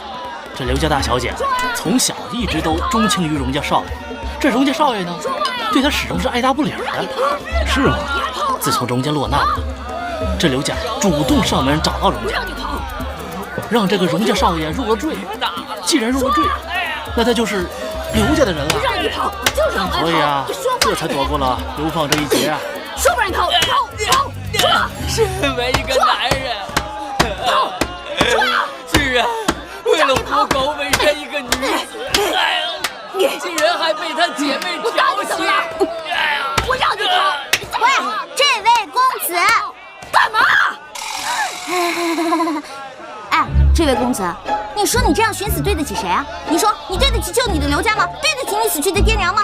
E: 这刘家大小姐从小一直都钟情于荣家少爷，这荣家少爷呢，对她始终是爱答不理的。
K: 是吗？
E: 自从荣家落难了，这刘家主动上门找到荣家，让这个荣家少爷入了赘。既然入了赘，那他就是刘家的人了。
A: 让你跑，就让我跑。
E: 所以啊，这才躲过了流放这一劫。
A: 说不让你跑，跑！
J: 身为一个男人，居然为了糊口委身一个女子，哎呀，竟然还被她姐妹调戏！哎呀，
A: 我让你跑！喂，这位公子，干嘛？哎，这位公子，你说你这样寻死对得起谁啊？你说你对得起救你的刘家吗？对得起你死去的爹娘吗？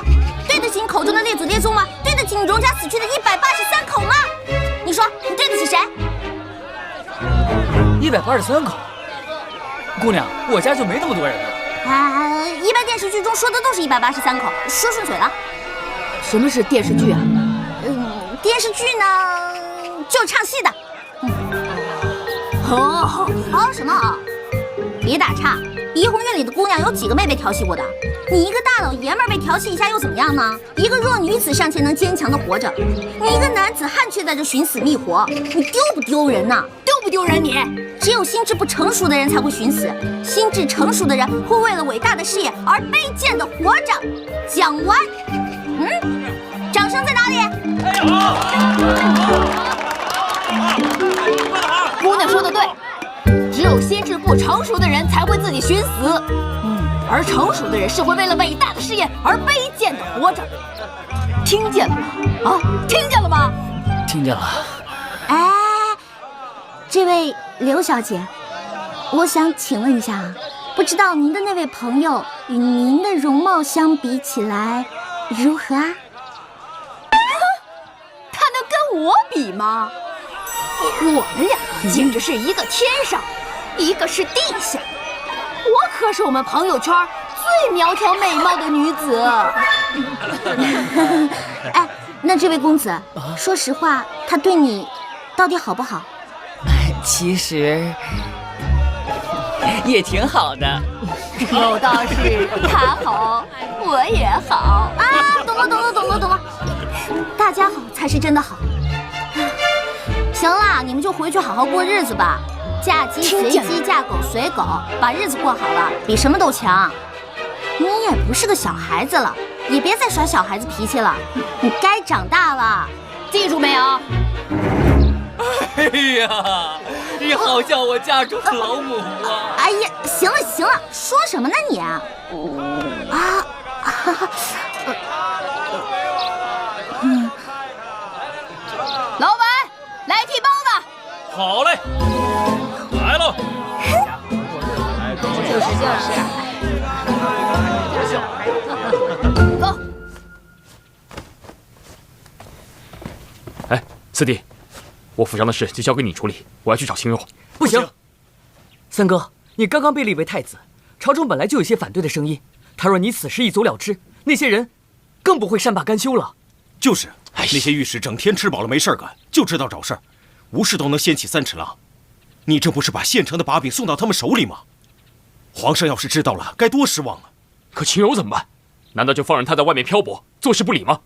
A: 对得起你口中的列祖列宗吗？对得起你荣家死去的183口吗？你说你对得起谁
M: ？183口。姑娘，我家就没那么多人呢。
A: 一般电视剧中说的都是183口，说顺嘴了。
N: 什么是电视剧啊？
A: 电视剧呢，就是唱戏的。好什么啊？别打岔，怡红院里的姑娘有几个没被调戏过的？你一个大老爷们儿被调戏一下又怎么样呢？一个弱女子尚且能坚强的活着，你一个男子汉却在这寻死觅活，你丢不丢人呐？丢不丢人你？只有心智不成熟的人才会寻死，心智成熟的人会为了伟大的事业而卑贱的活着。讲完。掌声在哪里？
N: 姑娘说的对，只有心智不成熟的人才会自己寻死，而成熟的人是会为了伟大的事业而卑贱的活着。听见了吗？啊，听见了吗？
M: 听见了。
A: 哎，这位刘小姐，我想请问一下啊，不知道您的那位朋友与您的容貌相比起来如何啊？
N: 他能跟我比吗？我们两个简直是一个天上，一个是地下。我可是我们朋友圈最苗条美貌的女子。
A: 哎，那这位公子，说实话，他对你到底好不好？
M: 其实也挺好的。
N: 有道是他好，我也好
A: 啊！懂了，大家好才是真的好。行了，你们就回去好好过日子吧。嫁鸡随鸡，嫁狗随狗，把日子过好了，比什么都强。你也不是个小孩子了，也别再耍小孩子脾气了，你该长大了，
N: 记住没有？
J: 哎呀，你好像我家中的老母啊！
A: 哎呀，行了，说什么呢你？
N: 老板，来屉包子。
G: 好嘞，来喽。
N: 走。
G: 哎，四弟，我府上的事就交给你处理，我要去找青柔。
M: 不行，三哥，你刚刚被立为太子，朝中本来就有些反对的声音。他若你此事一走了之，那些人更不会善罢甘休了。
H: 就是，那些御史整天吃饱了没事干，就知道找事儿，无事都能掀起3尺浪。你这不是把县城的把柄送到他们手里吗？皇上要是知道了，该多失望啊！
G: 可秦柔怎么办？难道就放任他在外面漂泊，坐视不理吗？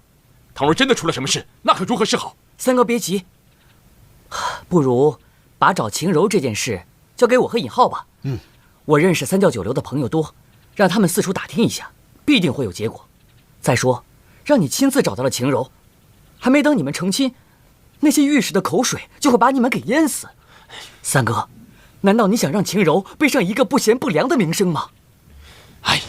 G: 倘若真的出了什么事，那可如何是好？
M: 三哥别急，不如把找秦柔这件事交给我和尹浩吧。我认识三教九流的朋友多，让他们四处打听一下，必定会有结果。再说，让你亲自找到了晴柔，还没等你们成亲，那些御史的口水就会把你们给淹死。三哥，难道你想让晴柔背上一个不贤不良的名声吗？
C: 哎。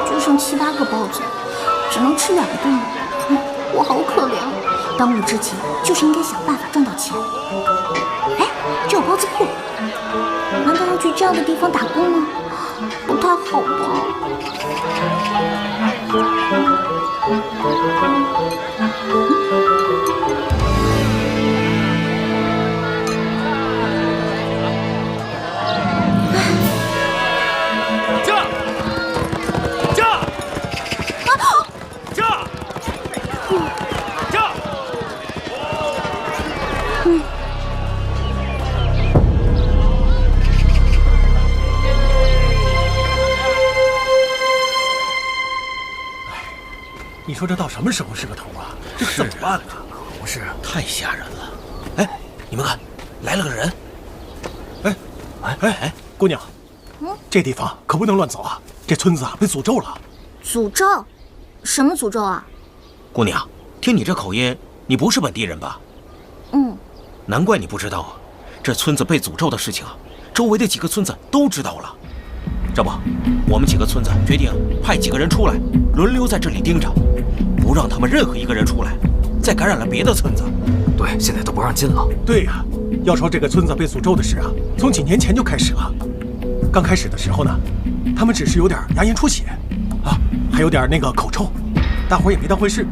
A: 就剩7、8个包子，只能吃2顿了。我好可怜。当务之急就是应该想办法赚到钱。哎，这有包子铺，难道要去这样的地方打工吗？不太好吧。
K: 你说这到什么时候是个头啊？这怎么办呢？
C: 不是，太吓人了。哎，你们看，来了个人。
K: 哎，姑娘，这地方可不能乱走啊！这村子啊被诅咒了。
A: 诅咒？什么诅咒啊？
H: 姑娘，听你这口音，你不是本地人吧？难怪你不知道啊！这村子被诅咒的事情啊，周围的几个村子都知道了。这不，我们几个村子决定派几个人出来，轮流在这里盯着，不让他们任何一个人出来，再感染了别的村子。
K: 对，现在都不让进了。对呀，要说这个村子被诅咒的事啊，从几年前就开始了。刚开始的时候呢，他们只是有点牙龈出血，啊，还有点那个口臭，大伙儿也没当回事。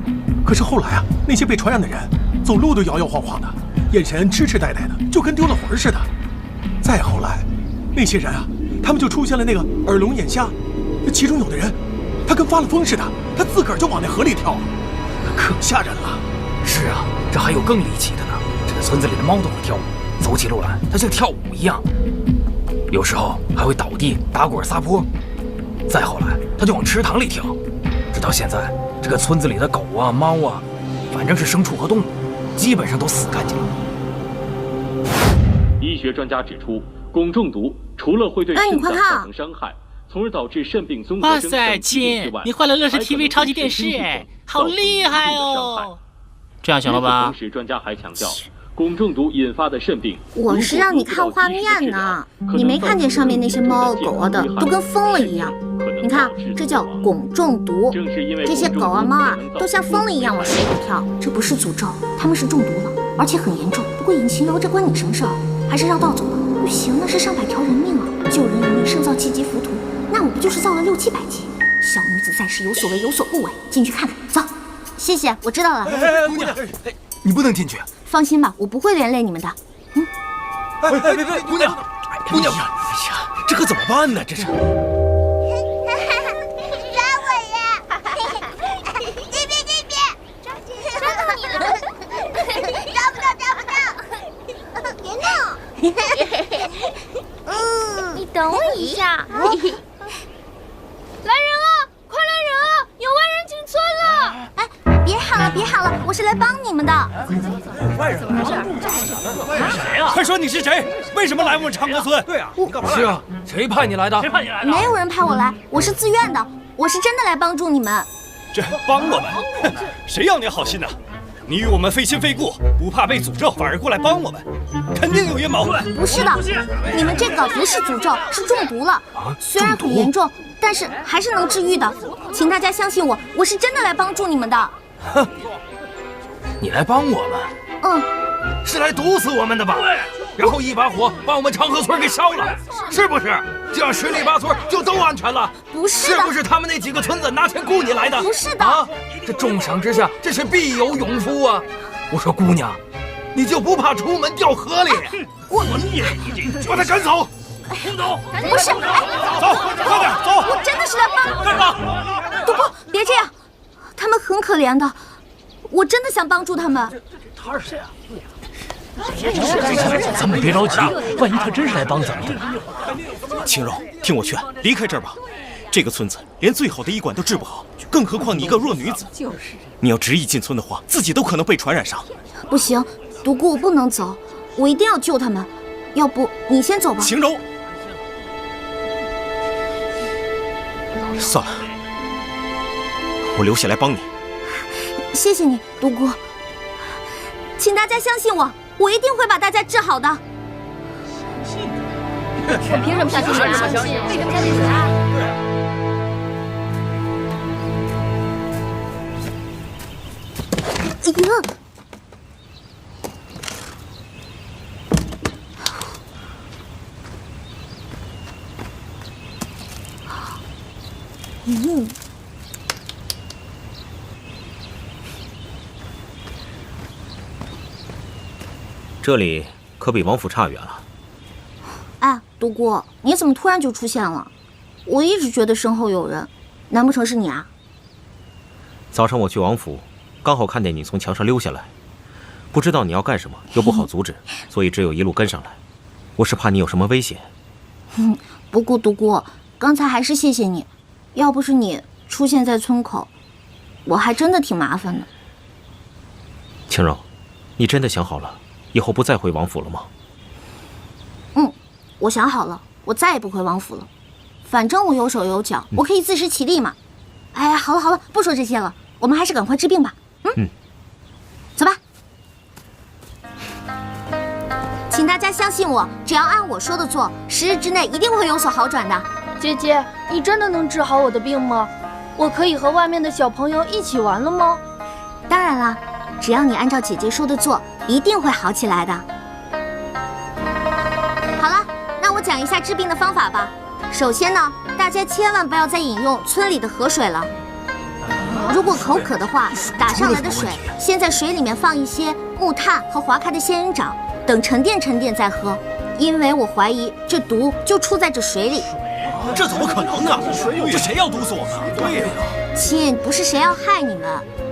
K: 可是后来啊，那些被传染的人走路都摇摇晃晃的，眼神痴痴呆呆的，就跟丢了魂似的。再后来，那些人啊，他们就出现了那个耳聋眼瞎，其中有的人，他跟发了疯似的，他自个儿就往那河里跳，可吓人了。
G: 是啊，这还有更离奇的呢。这个村子里的猫都会跳舞，走起路来它像跳舞一样，有时候还会倒地、打滚、撒泼。再后来，它就往池塘里跳。直到现在，这个村子里的狗啊、猫啊，反正是牲畜和动物，基本上都死干净了。
O: 医学专家指出，汞中毒除了会对肾脏造成伤害，从而导致肾病综合征、
L: 哇塞，亲，你换了乐视 TV 超级电视，哎，好厉害哦！这样行了吧？
O: 同时，专家还强调，汞中毒引发的肾病，
A: 我是让你看画面呢，你没看见上面那些猫啊狗啊的都跟疯了一样？你看，这叫汞中毒，这些狗啊猫啊都像疯了一样往水里跳，这不是诅咒，他们是中毒了，而且很严重。不过尹晴柔，这关你什么事儿？还是绕道走吧。不行，那是上百条人命啊！救人一命胜造7级浮屠，那我不就是造了6、700级？小女子在世有所为有所不为，进去看看。走，谢谢，我知道了。
K: 姑娘，你不能进去。
A: 放心吧，我不会连累你们的。
K: 别，姑娘，姑娘，哎呀，这可怎么办呢？这是。
D: 你等我一下。来人啊！快来人啊！有外人进村了！
A: 哎，别喊了，我是来帮你们的。
K: 外人？
E: 谁啊？
H: 快说你是谁？为什么来我们长河村？
K: 对啊，你干嘛来？是啊，谁派你来的？
E: 谁派你来的？
A: 没有人派我来，我是自愿的，我是真的来帮助你们。
H: 这帮我们？哼，谁要你好心呢？你与我们非亲非故，不怕被诅咒，反而过来帮我们，肯定有阴谋。
A: 不是的，你们这个不是诅咒，是中毒了。虽然很严重，但是还是能治愈的。请大家相信我，我是真的来帮助你们的。
G: 哼，你来帮我们？是来毒死我们的吧？然后一把火把我们长河村给烧了，是不是？这样十里八村就都安全了？
A: 不是的，
G: 是不是他们那几个村子拿钱雇你来的？
A: 不是的
G: 啊！这重赏之下，这是必有勇夫啊！我说姑娘，你就不怕出门掉河里？把他赶走！
E: 走！
A: 不是，
H: 走，快点走！
A: 我真的是来帮。
H: 干嘛？
A: 不，别这样，他们很可怜的，我真的想帮助他们。
E: 他是谁啊？咱们别着急，万一他真是来帮咱们的。
H: 青柔，听我劝，离开这儿吧。这个村子连最好的医馆都治不好，更何况你一个弱女子。就是，你要执意进村的话，自己都可能被传染上。
A: 不行，独孤，我不能走，我一定要救他们。要不你先走吧。
H: 青柔，算了，我留下来帮你。
A: 谢谢你，独孤。请大家相信我，我一定会把大家治好的。
D: 我凭什么相信你啊？为什么相信你啊？
A: 哎呀！
H: 这里可比王府差远了。
A: 哎，独孤，你怎么突然就出现了？我一直觉得身后有人，难不成是你啊？
H: 早上我去王府，刚好看见你从墙上溜下来，不知道你要干什么，又不好阻止，所以只有一路跟上来。我是怕你有什么危险。
A: 不过独孤，刚才还是谢谢你，要不是你出现在村口，我还真的挺麻烦的。
H: 青柔，你真的想好了，以后不再回王府了吗？
A: 我想好了，我再也不回王府了。反正我有手有脚，我可以自食其力嘛。哎，好了好了，不说这些了，我们还是赶快治病吧。走吧。请大家相信我，只要按我说的做，10日之内一定会有所好转的。
D: 姐姐，你真的能治好我的病吗？我可以和外面的小朋友一起玩了吗？
A: 当然了，只要你按照姐姐说的做，一定会好起来的。好了，那我讲一下治病的方法吧。首先呢，大家千万不要再饮用村里的河水了。如果口渴的话，打上来的水先在水里面放一些木炭和划开的仙人掌，等沉淀沉淀再喝。因为我怀疑这毒就出在这水里。
H: 这怎么可能呢？这谁要毒死我们？对呀，
A: 亲，不是谁要害你们，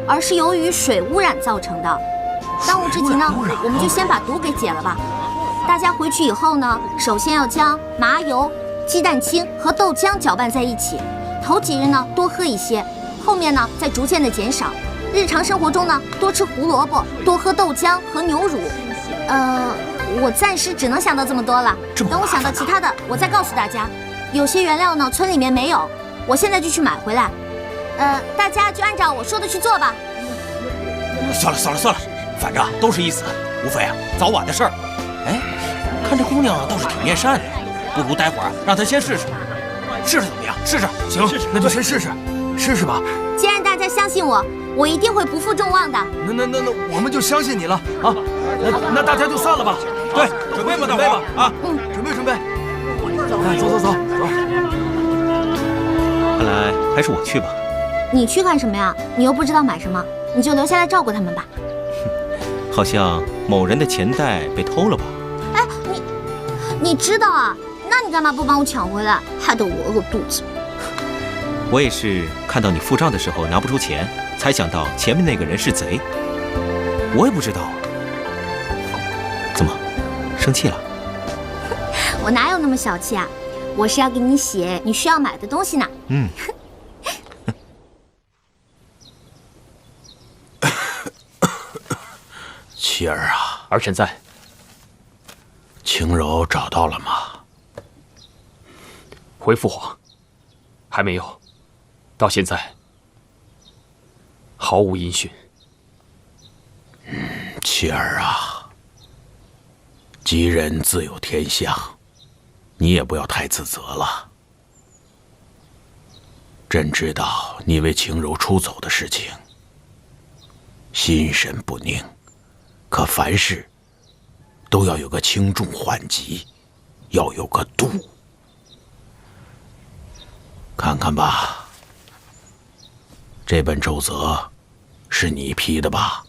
A: 而是由于水污染造成的。当务之急呢，我们就先把毒给解了吧。大家回去以后呢，首先要将麻油、鸡蛋清和豆浆搅拌在一起。头几日呢多喝一些，后面呢再逐渐的减少。日常生活中呢多吃胡萝卜，多喝豆浆和牛乳。我暂时只能想到这么多了。等我想到其他的，我再告诉大家。有些原料呢村里面没有，我现在就去买回来。大家就按照我说的去做吧。
H: 算了，反正都是一死，无非早晚的事儿。哎，看这姑娘倒是挺面善的，不如待会儿让她先试试怎么样？试试，行，那就先试试吧。
A: 既然大家相信我，我一定会不负众望的。
P: 那我们就相信你了啊！
H: 那大家就散了吧。对，准备吧，大伙啊！
P: 准备。走。
H: 看来还是我去吧。
A: 你去干什么呀？你又不知道买什么，你就留下来照顾他们吧。
H: 好像某人的钱袋被偷了吧？
A: 哎，你知道啊？那你干嘛不帮我抢回来，害得我饿肚子？
H: 我也是看到你付账的时候拿不出钱，才想到前面那个人是贼。我也不知道。怎么，生气了？
A: 我哪有那么小气啊？我是要给你写你需要买的东西呢。
C: 妻儿啊，
G: 儿臣在。
C: 青柔找到了吗？
G: 回父皇，还没有，到现在毫无音讯。
C: 妻儿啊，吉人自有天相，你也不要太自责了。朕知道你为青柔出走的事情，心神不宁。可凡事都要有个轻重缓急，要有个度。看看吧，这本奏折是你批的吧？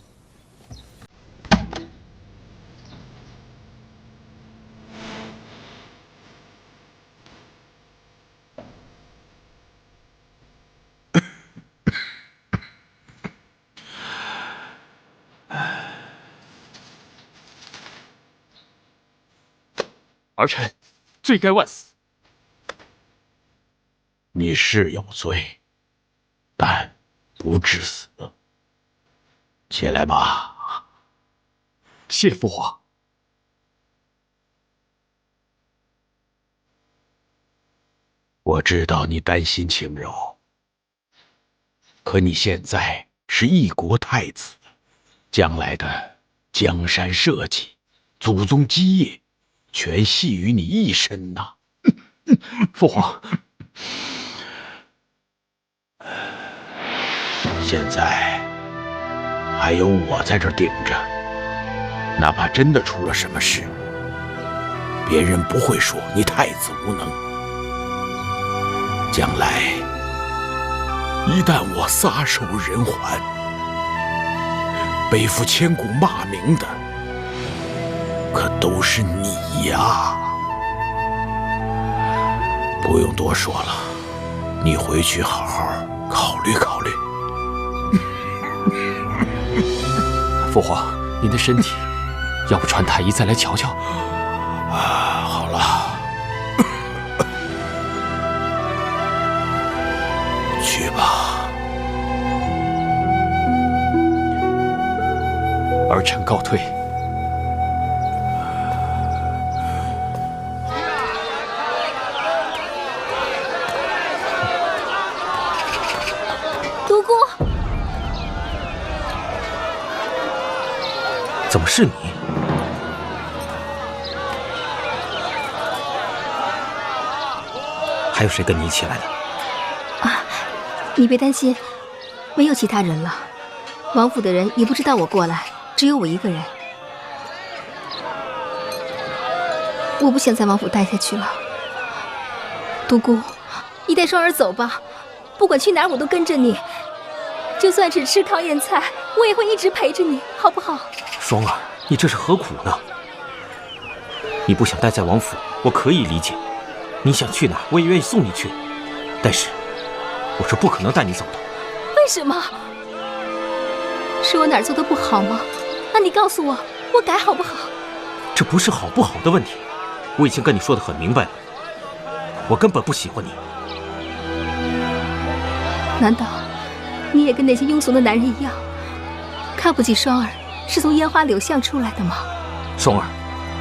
G: 儿臣罪该万死。
C: 你是有罪，但不致死。起来吧。
G: 谢父皇。
C: 我知道你担心青柔，可你现在是一国太子，将来的江山社稷、祖宗基业，全系于你一身呐。
G: 父皇，
C: 现在还有我在这儿顶着，哪怕真的出了什么事，别人不会说你太子无能。将来一旦我撒手人寰，背负千古骂名的，可都是你呀！不用多说了，你回去好好考虑考虑。
G: 父皇，您的身体，要不传太医再来瞧瞧？
C: 好了。去吧，
G: 儿臣告退。
D: 独孤，
K: 怎么是你？还有谁跟你一起来的？
F: 你别担心，没有其他人了。王府的人也不知道我过来，只有我一个人。我不想在王府待下去了。独孤，你带双儿走吧，不管去哪儿我都跟着你。就算只吃糠咽菜，我也会一直陪着你，好不好？
K: 双儿，你这是何苦呢？你不想待在王府，我可以理解。你想去哪儿，我也愿意送你去。但是我是不可能带你走的。
F: 为什么？是我哪儿做的不好吗？那你告诉我，我改好不好？
K: 这不是好不好的问题，我已经跟你说得很明白了。我根本不喜欢你。
F: 难道你也跟那些庸俗的男人一样，看不起双儿是从烟花柳巷出来的吗？
K: 双儿，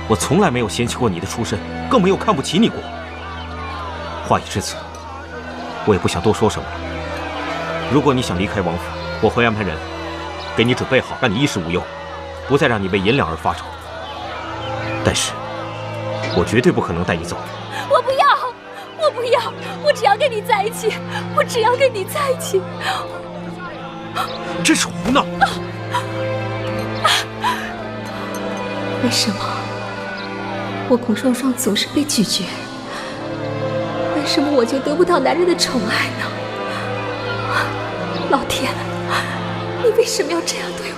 K: 我从来没有嫌弃过你的出身，更没有看不起你过。话已至此，我也不想多说什么了。如果你想离开王府，我会安排人给你准备好，让你衣食无忧，不再让你为银两而发愁。但是，我绝对不可能带你走。
F: 我不要，我不要，我只要跟你在一起，我只要跟你在一起。
K: 真是胡闹！
F: 为什么我孔双双总是被拒绝？为什么我就得不到男人的宠爱呢？老天，你为什么要这样对我？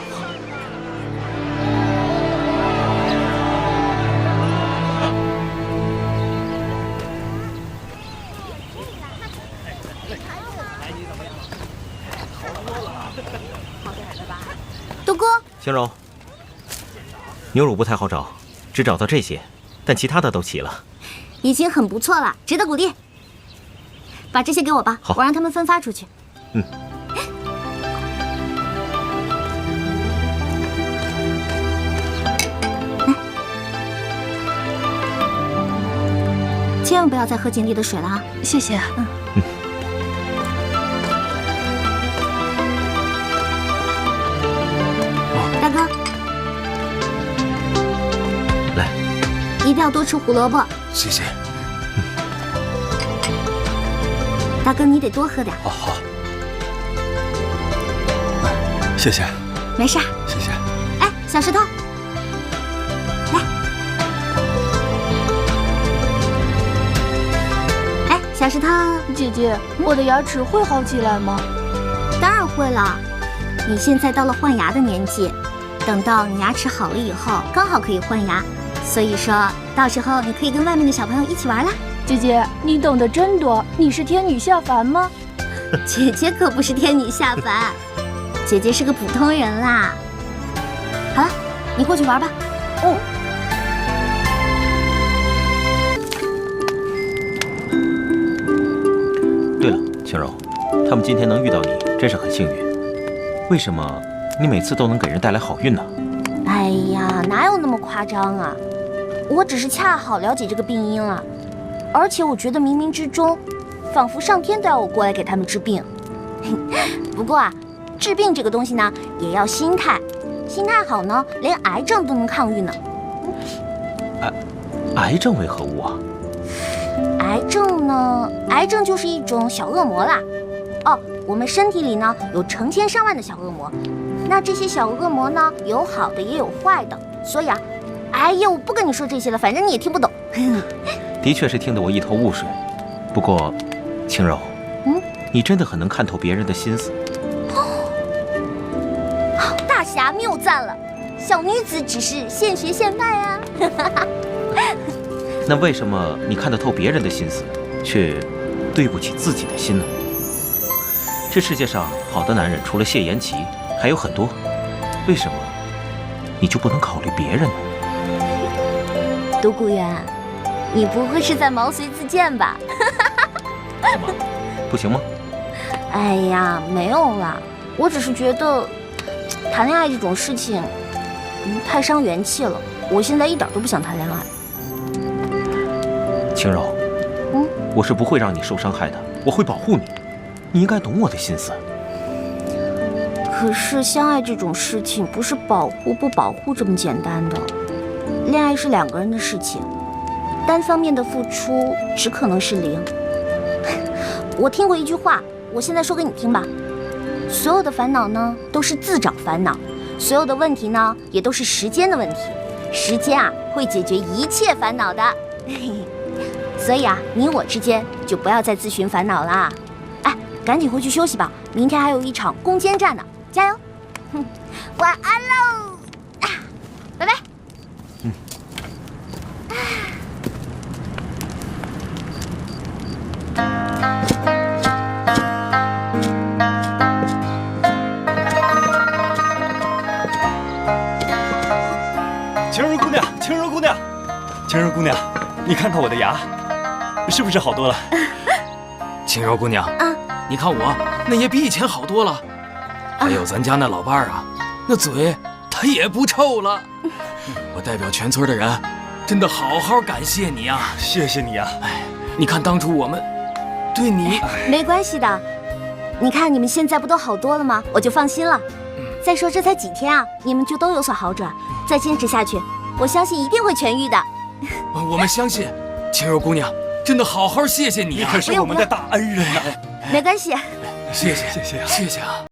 A: 独孤，
K: 青柔，牛乳不太好找，只找到这些，但其他的都齐了，
A: 已经很不错了，值得鼓励。把这些给我吧，我让他们分发出去。
K: 嗯。
A: 千万不要再喝井里的水了啊！
F: 谢谢。
A: 大哥，
K: 来，
A: 一定要多吃胡萝卜。
P: 谢谢。
A: 大哥，你得多喝点。
P: 哦，好。谢谢。
A: 没事。
P: 谢谢。
A: 哎，小石头，来。哎，小石头，
D: 姐姐，我的牙齿会好起来吗？
A: 当然会了。你现在到了换牙的年纪，等到你牙齿好了以后，刚好可以换牙。所以说到时候你可以跟外面的小朋友一起玩啦。
D: 姐姐，你懂得真多，你是天女下凡吗？
A: 姐姐可不是天女下凡，姐姐是个普通人啦。好了，你过去玩吧。
D: 哦。
Q: 青柔，他们今天能遇到你，真是很幸运。为什么你每次都能给人带来好运呢？
A: 哎呀，哪有那么夸张啊！我只是恰好了解这个病因了，而且我觉得冥冥之中，仿佛上天都要我过来给他们治病。不过啊，治病这个东西呢，也要心态，心态好呢，连癌症都能抗愈呢。
Q: 癌症为何物啊？
A: 癌症呢？癌症就是一种小恶魔啦。哦，我们身体里呢有成千上万的小恶魔，那这些小恶魔呢，有好的也有坏的，所以啊，哎呀，我不跟你说这些了，反正你也听不懂。
Q: 的确是听得我一头雾水。不过，青柔，你真的很能看透别人的心思。
A: 大侠谬赞了，小女子只是现学现卖啊。
Q: 那为什么你看得透别人的心思，却对不起自己的心呢？这世界上好的男人除了谢延琪还有很多，为什么你就不能考虑别人呢？
A: 独孤远，你不会是在毛遂自荐吧？
Q: 怎么，不行吗？
A: 哎呀，没有啦，我只是觉得谈恋爱这种事情，太伤元气了。我现在一点都不想谈恋爱。
Q: 青柔，我是不会让你受伤害的，我会保护你。你应该懂我的心思。
A: 可是相爱这种事情，不是保护不保护这么简单的。恋爱是两个人的事情，单方面的付出只可能是零。我听过一句话，我现在说给你听吧：所有的烦恼呢，都是自找烦恼；所有的问题呢，也都是时间的问题。时间啊，会解决一切烦恼的。所以啊，你我之间就不要再自寻烦恼啦。哎，赶紧回去休息吧，明天还有一场攻坚战呢，加油！晚安喽，拜拜。
R: 晴柔姑娘，晴柔姑娘，晴柔姑娘，你看看我的牙，是不是好多了？
P: 晴柔姑娘，你看我那也比以前好多了，还有咱家那老伴儿啊，那嘴他也不臭了。我代表全村的人，真的好好感谢你啊！
R: 谢谢你啊！
P: 哎，你看当初我们对你
A: 没关系的，你看你们现在不都好多了吗？我就放心了。再说这才几天啊，你们就都有所好转，再坚持下去，我相信一定会痊愈的。
P: 我们相信，晴柔姑娘，真的好好谢谢你啊！
R: 你可是我们的大恩人呐！
A: 没关系，
P: 谢谢啊！